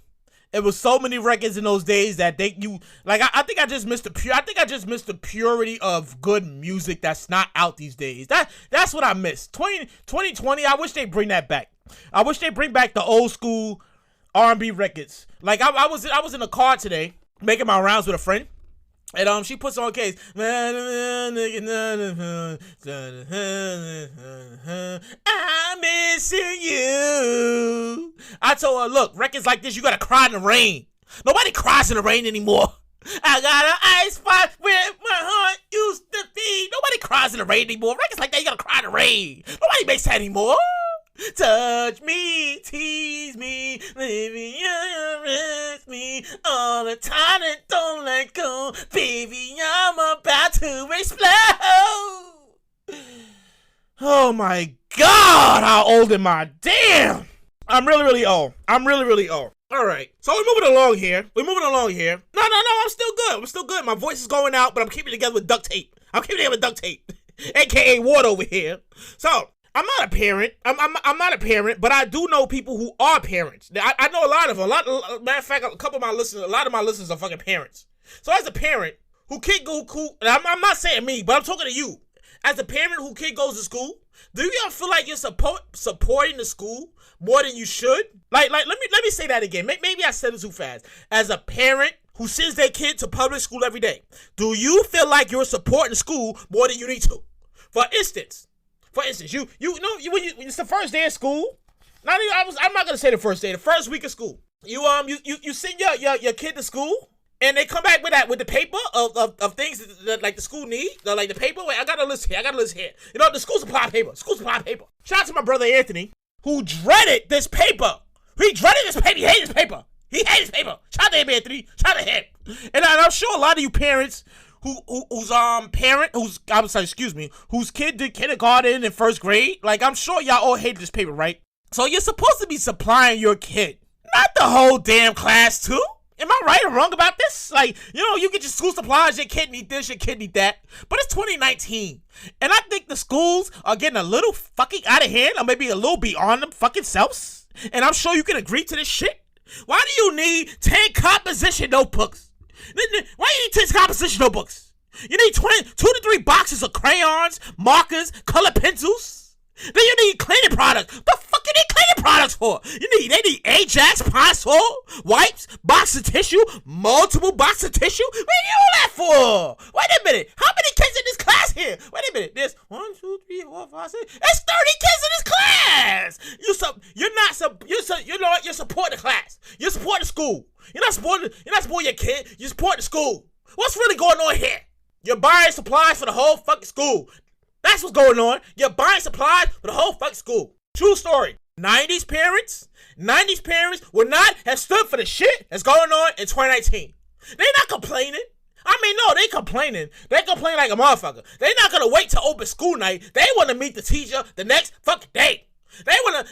It was so many records in those days that I think I just missed the purity of good music that's not out these days. That's what I missed. 2020, I wish they bring that back. I wish they bring back the old school R&B records. Like I was in a car today making my rounds with a friend. And she puts on case. I'm missing you. I told her, look, records like this, you gotta cry in the rain. Nobody cries in the rain anymore. I got an ice spot where my heart used to be. Nobody cries in the rain anymore. Records like that, you gotta cry in the rain. Nobody makes that anymore. Touch me, tease me, baby, you rest me all the time and don't let go. Baby, I'm about to explode. Oh my God, how old am I? Damn! I'm really, really old. All right, so we're moving along here. No, I'm still good. My voice is going out, but I'm keeping it together with duct tape. AKA water over here. So, I'm not a parent. I'm not a parent, but I do know people who are parents. I know a lot of them. Matter of fact, a lot of my listeners are fucking parents. So as a parent I'm not saying me, but I'm talking to you. As a parent who kid goes to school, do you ever feel like you're supporting the school more than you should? Like let me say that again. Maybe I said it too fast. As a parent who sends their kid to public school every day, do you feel like you're supporting school more than you need to? For instance, when it's the first day of school. I'm not gonna say the first day. The first week of school, you send your kid to school, and they come back with the paper of things that like the school need, like the paper. Wait, I got a list here. The school supply paper. Shout out to my brother Anthony, who dreaded this paper. He hated this paper. Shout out to him, Anthony. Shout out to him. And I'm sure a lot of you parents whose kid did kindergarten and first grade, like I'm sure y'all all hate this paper, right? So you're supposed to be supplying your kid, not the whole damn class too. Am I right or wrong about this? Like, you get your school supplies, your kid need this, your kid need that. But it's 2019. And I think the schools are getting a little fucking out of hand, or maybe a little beyond them fucking selves. And I'm sure you can agree to this shit. Why do you need 10 composition notebooks? Why do you need 10 composition notebooks? You need 2 to 3 boxes of crayons, markers, color pencils. Then you need cleaning products. What the fuck you need cleaning products for? They need Ajax, Pine-Sol, wipes, box of tissue, multiple boxes of tissue. What do you need all that for? Wait a minute. How many kids in this class here? Wait a minute. There's 1, 2, 3, 4, 5, 6. There's 30 kids in this class. You're supporting the class. You're supporting the school. You're not supporting your kid. You're supporting the school. What's really going on here? You're buying supplies for the whole fucking school. That's what's going on. You're buying supplies for the whole fucking school. True story. 90s parents would not have stood for the shit that's going on in 2019. They not complaining. I mean, no, they complaining. They complain like a motherfucker. They not gonna wait till open school night. They wanna meet the teacher the next fucking day. We're not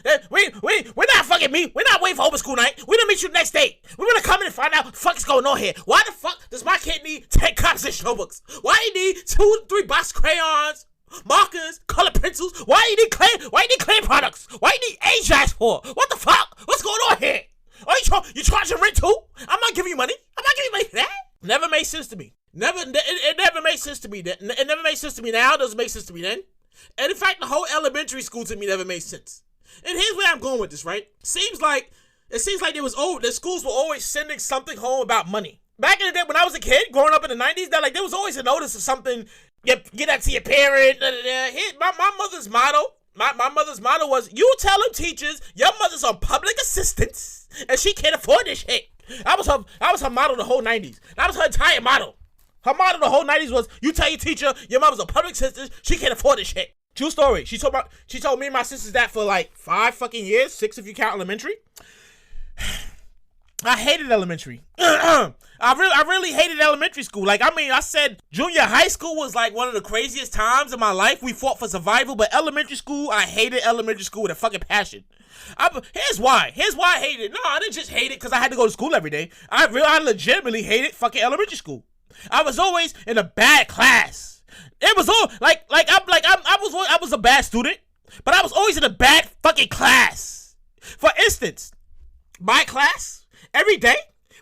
fucking meet. We're not waiting for open school night. We're gonna meet you the next day. We're gonna come in and find out what the fuck is going on here. Why the fuck does my kid need 10 composition notebooks? Why do you need 2 to 3 box crayons, markers, color pencils? Why do you need clay products? Why do you need Ajax for? What the fuck? What's going on here? Oh, you charging rent too? I'm not giving you money. I'm not giving you money for that. Never made sense to me. It never made sense to me. It never made sense to me now. It doesn't make sense to me then. And in fact, the whole elementary school to me never made sense. And here's where I'm going with this, right? It seems like the schools were always sending something home about money. Back in the day when I was a kid, growing up in the 90s, there was always a notice of something. Get that to your parent. My mother's motto. My mother's motto was, you tell them teachers your mother's on public assistance and she can't afford this shit. That was her motto the whole 90s. That was her entire motto. Her motto the whole 90s was, you tell your teacher your mother's on public assistance, she can't afford this shit. True story. She told me and my sisters that for like 5 fucking years, 6 if you count elementary. I hated elementary. I really hated elementary school. I said junior high school was like one of the craziest times in my life. We fought for survival, but elementary school, I hated elementary school with a fucking passion. Here's why I hated it. No, I didn't just hate it because I had to go to school every day. I legitimately hated fucking elementary school. I was always in a bad class. It was all I was a bad student, but I was always in a bad fucking class. For instance, my class, every day,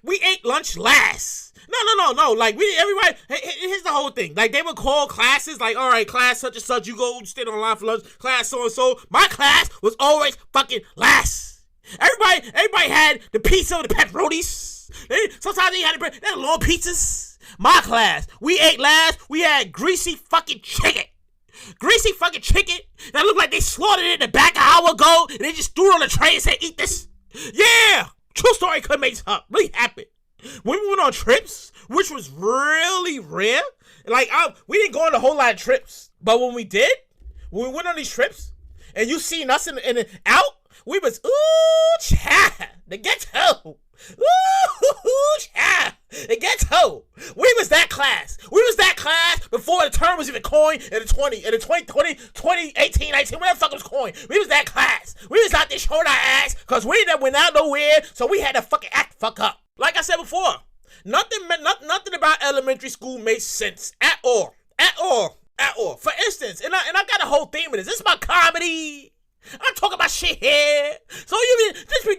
we ate lunch last. No. Like, everybody, here's the whole thing. Like, they would call classes, like, all right, class such and such, you go stand on line for lunch, class so-and-so. My class was always fucking last. Everybody had the pizza with the pepperonis. Sometimes they had long pizzas. My class, we ate last. We had greasy fucking chicken. That looked like they slaughtered it in the back an hour ago, and they just threw it on the tray and said, eat this. Yeah, true story could make this up. Really happened. When we went on trips, which was really rare, we didn't go on a whole lot of trips, but when we went on these trips, and you seen us in out, we was, ooh, child, the ghetto. Ooh, child, the ghetto. We was that class before the term was even coined in the 2018, 19, whatever the fuck it was coined. We was that class. We was out there showing our ass because we done went out nowhere, so we had to fucking act fuck up. Like I said before, nothing about elementary school made sense at all. For instance, and I got a whole theme of this. This is my comedy. I'm talking about shit here. So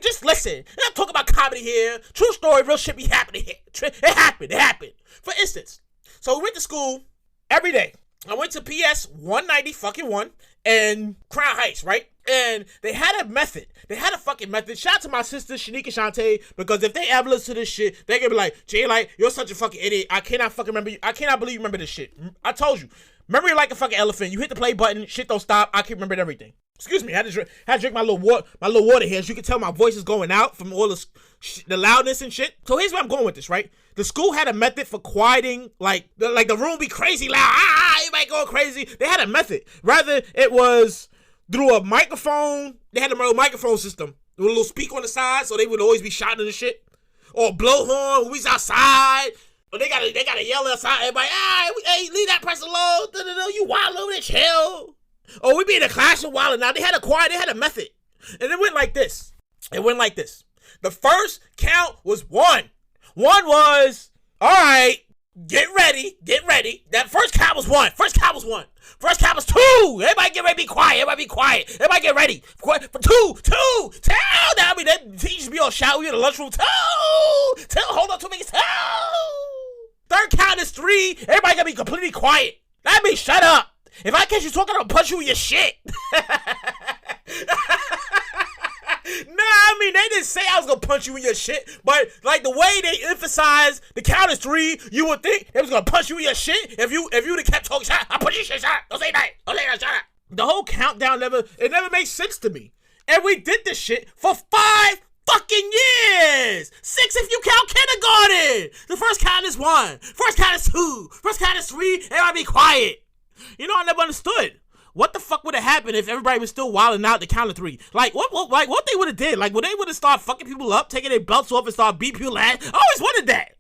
just listen. I'm talking about comedy here. True story, real shit be happening here. It happened. For instance, so we went to school every day. I went to PS 190 fucking 1 and Crown Heights, right? And they had a method. Shout out to my sisters, Shanique and Shantae, because if they ever listen to this shit, they're gonna be like, Jay, like, you're such a fucking idiot. I cannot fucking remember you. I cannot believe you remember this shit. I told you. Memory like a fucking elephant. You hit the play button, shit don't stop. I keep remembering everything. Excuse me, I had to drink my little water here. As you can tell, my voice is going out from all the loudness and shit. So here's where I'm going with this, right? The school had a method for quieting, the room be crazy loud. Everybody going crazy. They had a method. Rather, it was through a microphone. They had a little microphone system with a little speaker on the side, so they would always be shouting and shit. Or blowhorn when we was outside. Or they gotta yell outside. Everybody, hey, leave that person alone. You wild over there, chill. Or we be in the classroom while now. They had a method. And it went like this. The first count was 1. 1 was, all right, get ready. That first count was 1. First count was 2. Everybody get ready, be quiet. Everybody get ready. For 2. Now, I mean, that teachers be all shout. We in the lunchroom. 2. Hold on 2 minutes. 2. Third count is 3. Everybody gotta be completely quiet. That means shut up. If I catch you talking, I'll punch you in your shit. I mean, they didn't say I was gonna punch you in your shit, but like the way they emphasized the count is 3, you would think they was gonna punch you in your shit if you would have kept talking. Shut up, I'll punch you in your shit. Shut up. Don't say that. Shut up. The whole countdown never made sense to me. And we did this shit for 5 fucking years. 6 if you count kindergarten. The first count is 1. First count is 2. First count is 3. Everybody be quiet. You know, I never understood. What the fuck would have happened if everybody was still wilding out the count of 3? Like, what they would have did? Like, would they would have started fucking people up, taking their belts off and start beating people at? I always wanted that.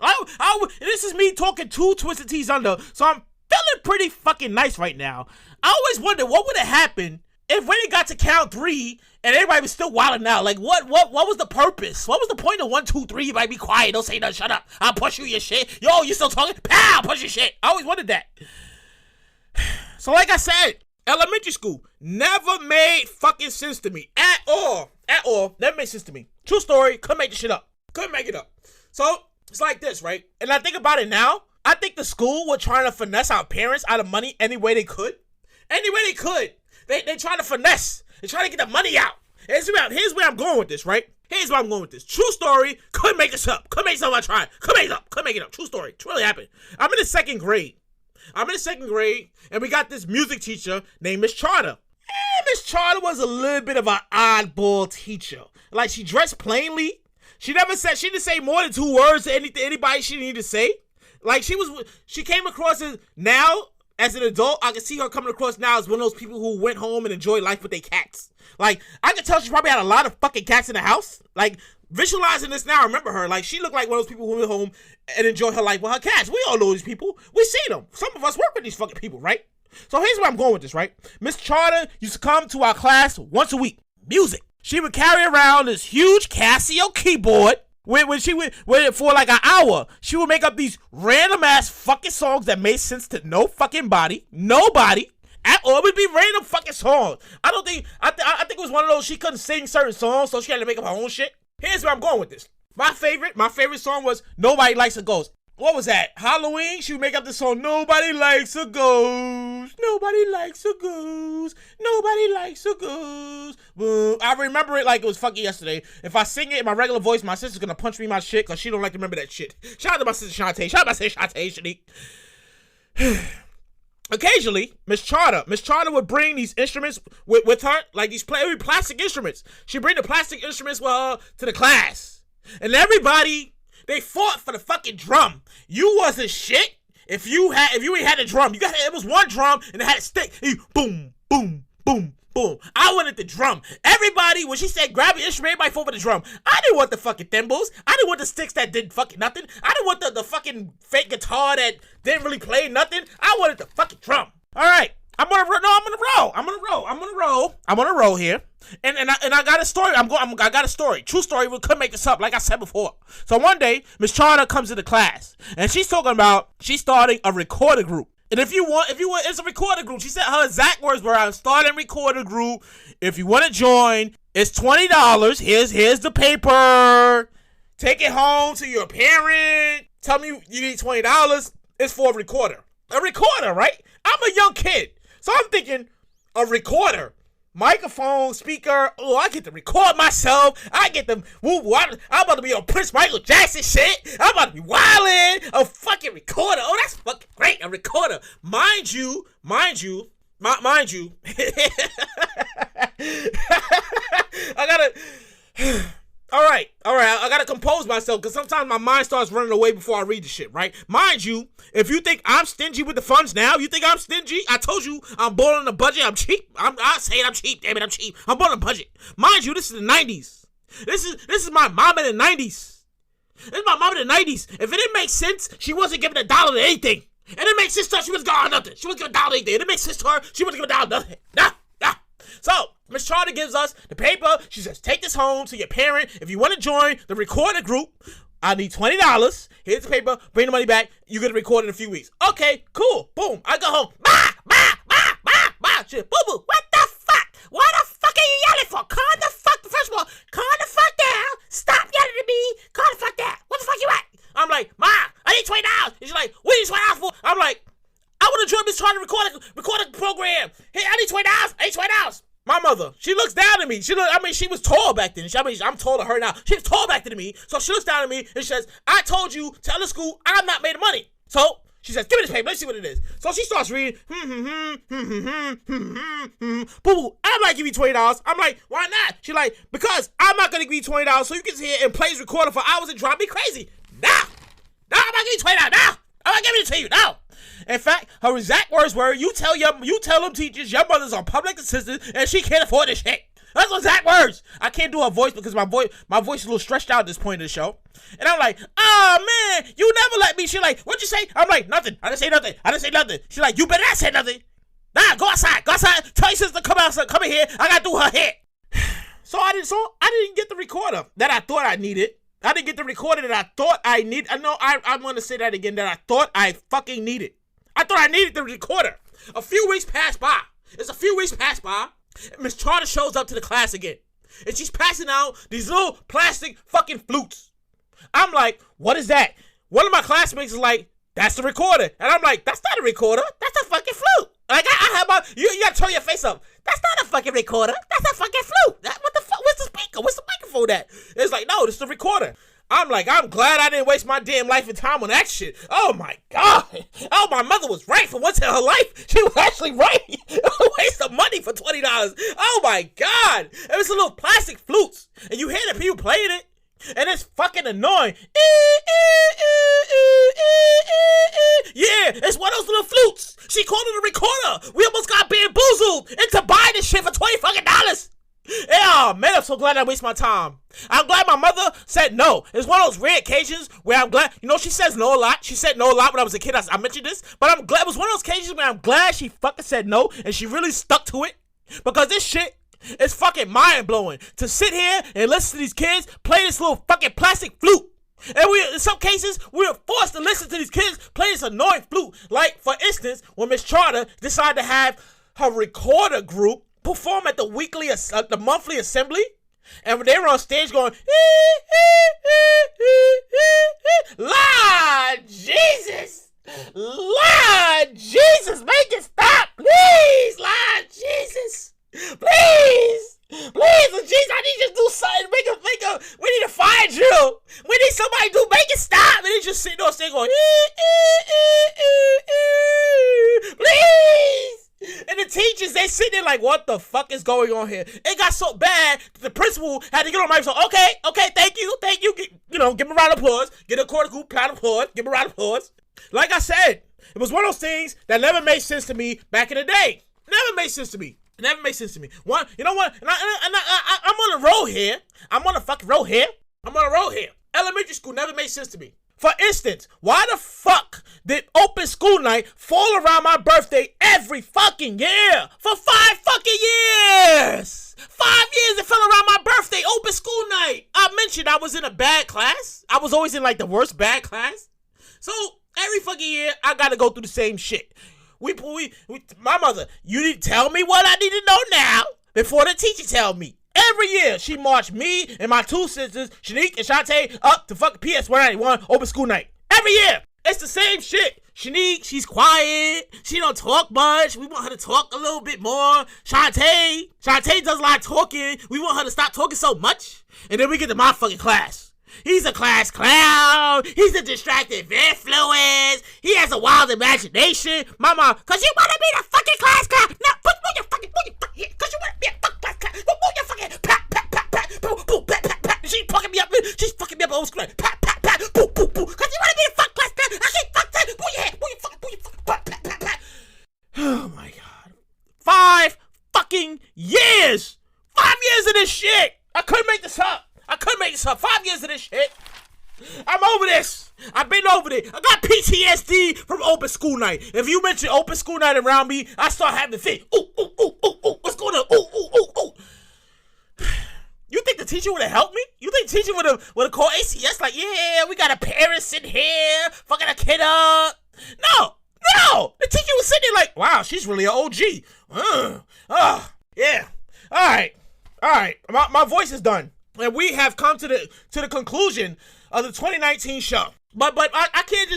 This is me talking 2 Twisted Teas under, so I'm feeling pretty fucking nice right now. I always wondered what would have happened if when it got to count 3 and everybody was still wilding out. Like, what was the purpose? What was the point of 1, 2, 3? You might be quiet. Don't say nothing. Shut up. I'll push you your shit. Yo, you still talking? Pow! Push your shit. I always wondered that. So like I said, elementary school never made fucking sense to me at all. Never made sense to me. True story. Couldn't make this shit up. Couldn't make it up. So it's like this, right? And I think about it now. I think the school were trying to finesse our parents out of money any way they could. Any way they could. They trying to finesse. They trying to get the money out. Here's where I'm going with this, right? Here's where I'm going with this. True story. Couldn't make this up. Couldn't make this up. I tried. Couldn't make it up. Couldn't make it up. True story. It really happened. I'm in the second grade, and we got this music teacher named Miss Charter. Miss Charter was a little bit of an oddball teacher. Like, she dressed plainly. She didn't say more than 2 words to anybody she needed to say. Like, she came across as, now, as an adult, I can see her coming across now as one of those people who went home and enjoyed life with their cats. Like, I can tell she probably had a lot of fucking cats in the house. Like, visualizing this now, I remember her. Like, she looked like one of those people who went home and enjoyed her life with her cats. We all know these people. We see them. Some of us work with these fucking people, right? So here's where I'm going with this, right? Miss Charter used to come to our class once a week. Music. She would carry around this huge Casio keyboard. When she would for like an hour, she would make up these random ass fucking songs that made sense to no fucking body. Nobody. Or it would be random fucking songs. I think it was one of those, she couldn't sing certain songs, so she had to make up her own shit. Here's where I'm going with this. My favorite song was Nobody Likes a Ghost. What was that? Halloween? She would make up the song, Nobody Likes a Ghost. Nobody likes a ghost. Nobody likes a ghost. Boom. I remember it like it was fucking yesterday. If I sing it in my regular voice, my sister's gonna punch me in my shit because she don't like to remember that shit. Shout out to my sister Shantae. Shout out to my sister Shantae, Shanique. Occasionally, Miss Charter would bring these instruments with her, like these plastic instruments. She'd bring the plastic instruments with her to the class. And everybody, they fought for the fucking drum. You wasn't shit if you ain't had a drum. It was one drum and it had a stick. Boom, boom, boom, boom. I wanted the drum. Everybody, when she said grab your instrument, everybody fought for the drum. I didn't want the fucking thimbles. I didn't want the sticks that did fucking nothing. I didn't want the fucking fake guitar that didn't really play nothing. I wanted the fucking drum. All right. I'm gonna roll here. And I got a story. I got a story. True story. We couldn't make this up, like I said before. So one day, Miss Charter comes into class, and she's talking about she's starting a recorder group. And if you want, it's a recorder group. She said her exact words were, "I'm starting a recorder group. If you want to join, it's $20. Here's the paper. Take it home to your parent. Tell me you need $20. It's for a recorder." A recorder, right? I'm a young kid, so I'm thinking a recorder. Microphone, speaker, oh, I get to record myself. I get to I'm about to be on Prince Michael Jackson shit. I'm about to be wildin'. A fucking recorder. Oh, that's fucking great. A recorder. Mind you. I gotta... All right. I gotta compose myself because sometimes my mind starts running away before I read the shit, right? Mind you, if you think I'm stingy with the funds now, you think I'm stingy? I told you I'm born on a budget. I'm cheap. I say it. I'm cheap. Damn it, I'm cheap. I'm born on a budget. Mind you, this is the 90s. This is my mom in the 90s. This is my mom in the 90s. If it didn't make sense, she wasn't giving $1 to anything. And it makes sense to her, she wasn't giving nothing. She wasn't giving $1 to anything. And it makes sense to her, she wasn't giving $1 to nothing. Nah. So, Miss Charter gives us the paper. She says, take this home to your parent. If you want to join the recorder group, I need $20. Here's the paper. Bring the money back. You're going to record in a few weeks. Okay, cool. Boom. I go home. Shit. Boo-boo. What the fuck? What the fuck are you yelling for? Calm the fuck. First of all, calm the fuck down. Stop yelling at me. Calm the fuck down. What the fuck you at? I'm like, Ma, I need $20. And she's like, what do you need $20 for? I'm like, I want to join Miss Charter record a program. Hey, I need $20. I need $20. My mother, she looks down at me. She was tall back then. I'm taller than her now. She was tall back then to me. So she looks down at me and says, I told you, tell the school I'm not made of money. So She says, give me this paper. Let's see what it is. So she starts reading. Boo. I'm like, give me $20. I'm like, why not? She's like, because I'm not going to give you $20 so you can sit here and play this recorder for hours and drive me crazy. No, I'm not giving you $20. No, I'm not giving it to you. No. In fact, her exact words were, you tell them teachers your mother's on public assistance and she can't afford this shit. That's the exact words. I can't do her voice because my voice is a little stretched out at this point of the show. And I'm like, oh man, you never let me. She's like, what'd you say? I'm like, nothing. I didn't say nothing. She's like, you better not say nothing. Nah, go outside. Tell your sister to come outside. Come in here. I gotta do her hair. So I didn't get the recorder that I thought I needed. I didn't get the recorder that I thought I needed. I'm gonna say that again, that I thought I fucking needed. I thought I needed the recorder. A few weeks passed by. Miss Charter shows up to the class again. And she's passing out these little plastic fucking flutes. I'm like, what is that? One of my classmates is like, that's the recorder. And I'm like, that's not a recorder. That's a fucking flute. Like, I have my, you gotta turn your face up. That's not a fucking recorder. That's a fucking flute. What the fuck? What's the speaker? What's the microphone at? It's like, no, this is the recorder. I'm like, I'm glad I didn't waste my damn life and time on that shit. Oh my God. Oh, my mother was right for once in her life. She was actually right. Waste of money for $20. Oh my God. It was a little plastic flutes. And you hear the people playing it. And it's fucking annoying. Yeah, it's one of those little flutes. She called it a recorder. We almost got bamboozled into buying this shit for $20 fucking. Yeah, man, I'm so glad I wasted my time. I'm glad my mother said no. It's one of those rare occasions where I'm glad, she says no a lot. She said no a lot when I was a kid. I mentioned this, but I'm glad it was one of those occasions where I'm glad she fucking said no and she really stuck to it, because this shit is fucking mind-blowing to sit here and listen to these kids play this little fucking plastic flute. And in some cases, we were forced to listen to these kids play this annoying flute. Like, for instance, when Miss Charter decided to have her recorder group perform at the monthly assembly, and when they were on stage going, Lord Jesus, make it stop, please, Lord Jesus, please, Jesus, I need you to do something, we need a fire drill, we need somebody to make it stop, and they just sitting on stage going, please. And the teachers, they sitting there like, what the fuck is going on here? It got so bad, the principal had to get on my mic. So, okay, thank you. Give me a round of applause. Get a quarter group round of applause. Give me a round of applause. Like I said, it was one of those things that never made sense to me back in the day. Never made sense to me. One, you know what? And I'm on a roll here. I'm on a roll here. Elementary school never made sense to me. For instance, why the fuck did open school night fall around my birthday every fucking year? For 5 fucking years! 5 years it fell around my birthday, open school night. I mentioned I was in a bad class. I was always in like the worst bad class. So every fucking year, I gotta go through the same shit. My mother, you need to tell me what I need to know now before the teacher tell me. Every year, she marched me and my 2 sisters, Shanique and Shantae, up to fucking PS 191 open school night. Every year. It's the same shit. Shanique, she's quiet. She don't talk much. We want her to talk a little bit more. Shantae does a lot of talking. We want her to stop talking so much. And then we get to my fucking class. He's a class clown. He's a distracted influence. He has a wild imagination. Mama, cause you wanna be the fucking class clown. No, put your fucking here. Cause you wanna be a fucking class clown. Move your fucking pat. Boom, pat. She's fucking me up. She's fucking me up on screen. Pat. Boom. Cause you wanna be the fucking class clown. I can't fuck that. Move your head. Move your fucking pat. Oh my God. 5 fucking years. 5 years of this shit. I couldn't make this up. 5 years of this shit. I'm over this. I've been over it. I got PTSD from open school night. If you mention open school night around me, I start having to think, ooh. What's going on? Ooh. You think the teacher would have helped me? You think the teacher would have called ACS like, yeah, we got a parent sitting here, fucking a kid up? No. The teacher was sitting there like, wow, she's really an OG. Yeah. All right. My voice is done. And we have come to the conclusion of the 2019 show. But I can't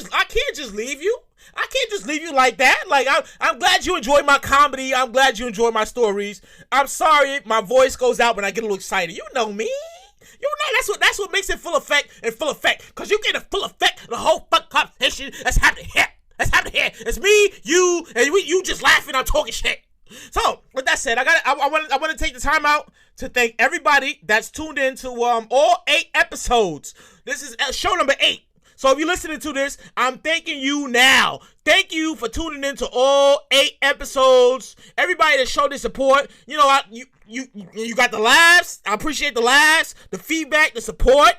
just leave you. I can't just leave you like that. Like, I'm glad you enjoyed my comedy. I'm glad you enjoyed my stories. I'm sorry my voice goes out when I get a little excited. You know me. That's what makes it full effect. Because you get a full effect of the whole fuck competition that's happening here. just me, you, and you just laughing. I'm talking shit. So, with that said, I want to take the time out to thank everybody that's tuned in to all 8 episodes. This is show number 8. So if you're listening to this, I'm thanking you now. Thank you for tuning in to all 8 episodes. Everybody that showed their support. You know, you got the laughs. I appreciate the laughs, the feedback, the support.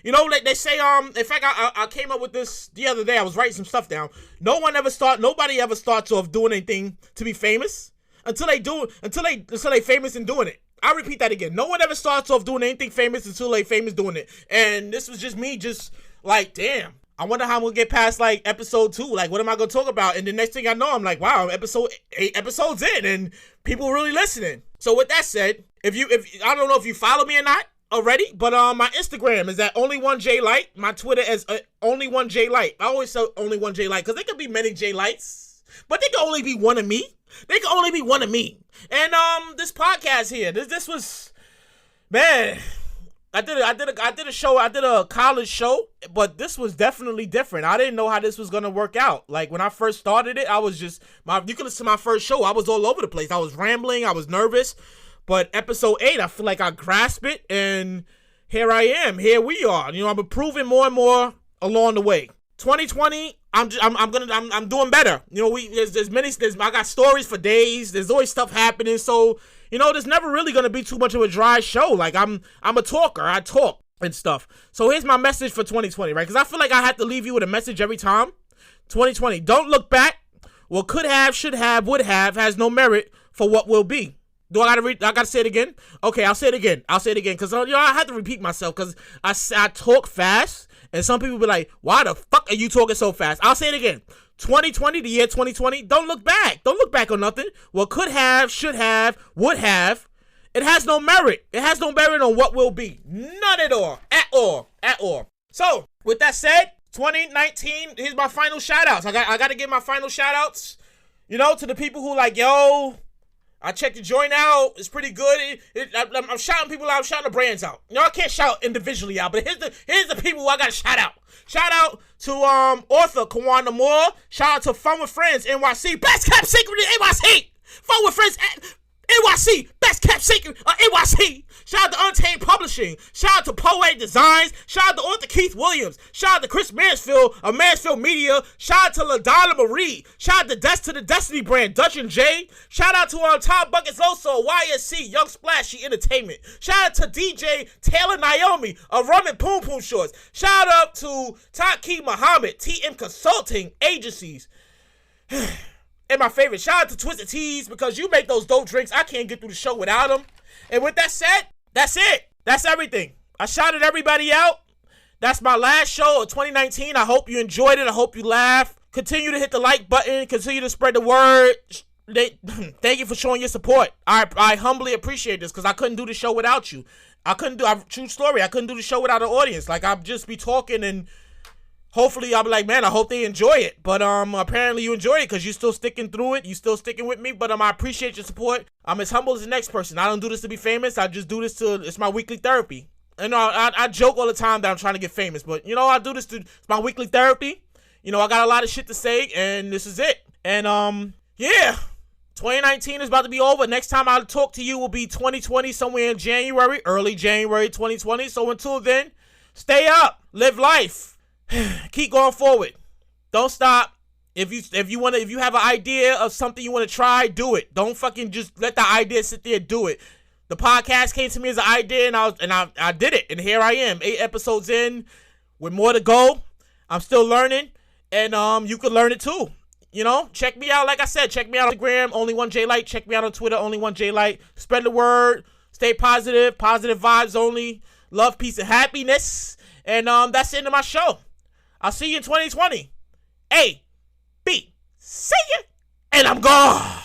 You know, like they say, in fact, I came up with this the other day. I was writing some stuff down. Nobody ever starts off doing anything to be famous until they famous in doing it. I repeat that again. No one ever starts off doing anything famous until they famous doing it. And this was just me like, damn, I wonder how I'm gonna get past like episode 2. Like, what am I gonna talk about? And the next thing I know, I'm like, wow, episode 8 episodes in, and people really listening. So with that said, if I don't know if you follow me or not already, but my Instagram is at only1jlight. My Twitter is only1jlight. I always say only1jlight because there could be many J Lights, but they can only be one of me. They can only be one of me. And this podcast here, this was, man. I did a show. I did a college show, but this was definitely different. I didn't know how this was gonna work out. Like when I first started it, I was just you can listen to my first show. I was all over the place. I was rambling. I was nervous. But episode 8, I feel like I grasped it, and here I am. Here we are. You know, I'm improving more and more along the way. 2020, I'm doing better. You know, I got stories for days. There's always stuff happening. So, you know, there's never really gonna be too much of a dry show. Like I'm a talker. I talk and stuff. So here's my message for 2020, right? Because I feel like I have to leave you with a message every time. 2020, don't look back. What could have, should have, would have has no merit for what will be. Do I gotta say it again? Okay, I'll say it again. Because, you know, I had to repeat myself because I talk fast. And some people be like, why the fuck are you talking so fast? I'll say it again. 2020, the year 2020, don't look back. Don't look back on nothing. What could have, should have, would have. It has no merit. It has no merit on what will be. None at all. At all. So, with that said, 2019, here's my final shout-outs. I got to give my final shout-outs, you know, to the people who like, yo, I checked the joint out. It's pretty good. I'm shouting people out. I'm shouting the brands out. You know, I can't shout individually out, but here's the people who I got to shout out. Shout out to author Kawanda Moore. Shout out to Fun with Friends NYC. Best kept secret in NYC. Fun with Friends NYC. Best kept secret NYC. Shout out to Untamed Publishing. Shout out to Poetic Designs. Shout out to author Keith Williams. Shout out to Chris Mansfield of Mansfield Media. Shout out to LaDonna Marie. Shout out to the Destiny brand, Dutch and Jay. Shout out to Tom Buckets Loso, YSC, Young Splashy Entertainment. Shout out to DJ Taylor Naomi of Rum and Poom Poom Shorts. Shout out to Taki Muhammad, TM Consulting Agencies. And my favorite, shout out to Twisted Teas because you make those dope drinks. I can't get through the show without them. And with that said, that's it. That's everything. I shouted everybody out. That's my last show of 2019. I hope you enjoyed it. I hope you laughed. Continue to hit the like button. Continue to spread the word. Thank you for showing your support. I humbly appreciate this because I couldn't do the show without you. True story. I couldn't do the show without an audience. Like, I'd just be talking and hopefully I'll be like, man, I hope they enjoy it. But apparently you enjoy it because you're still sticking through it. You're still sticking with me. But I appreciate your support. I'm as humble as the next person. I don't do this to be famous. I just do this it's my weekly therapy. And I joke all the time that I'm trying to get famous. But, you know, I do this it's my weekly therapy. You know, I got a lot of shit to say. And this is it. And, yeah. 2019 is about to be over. Next time I'll talk to you will be 2020, somewhere in January. Early January 2020. So until then, stay up. Live life. Keep going forward. Don't stop. If you have an idea of something you want to try, do it. Don't fucking just let the idea sit there. Do it. The podcast came to me as an idea, and I did it, and here I am, 8 episodes in, with more to go. I'm still learning, and you can learn it too. You know, check me out. Like I said, check me out on Instagram, only1jlight. Check me out on Twitter, only1jlight. Spread the word. Stay positive. Positive vibes only. Love, peace, and happiness. And that's the end of my show. I'll see you in 2020. A, B, see ya, and I'm gone.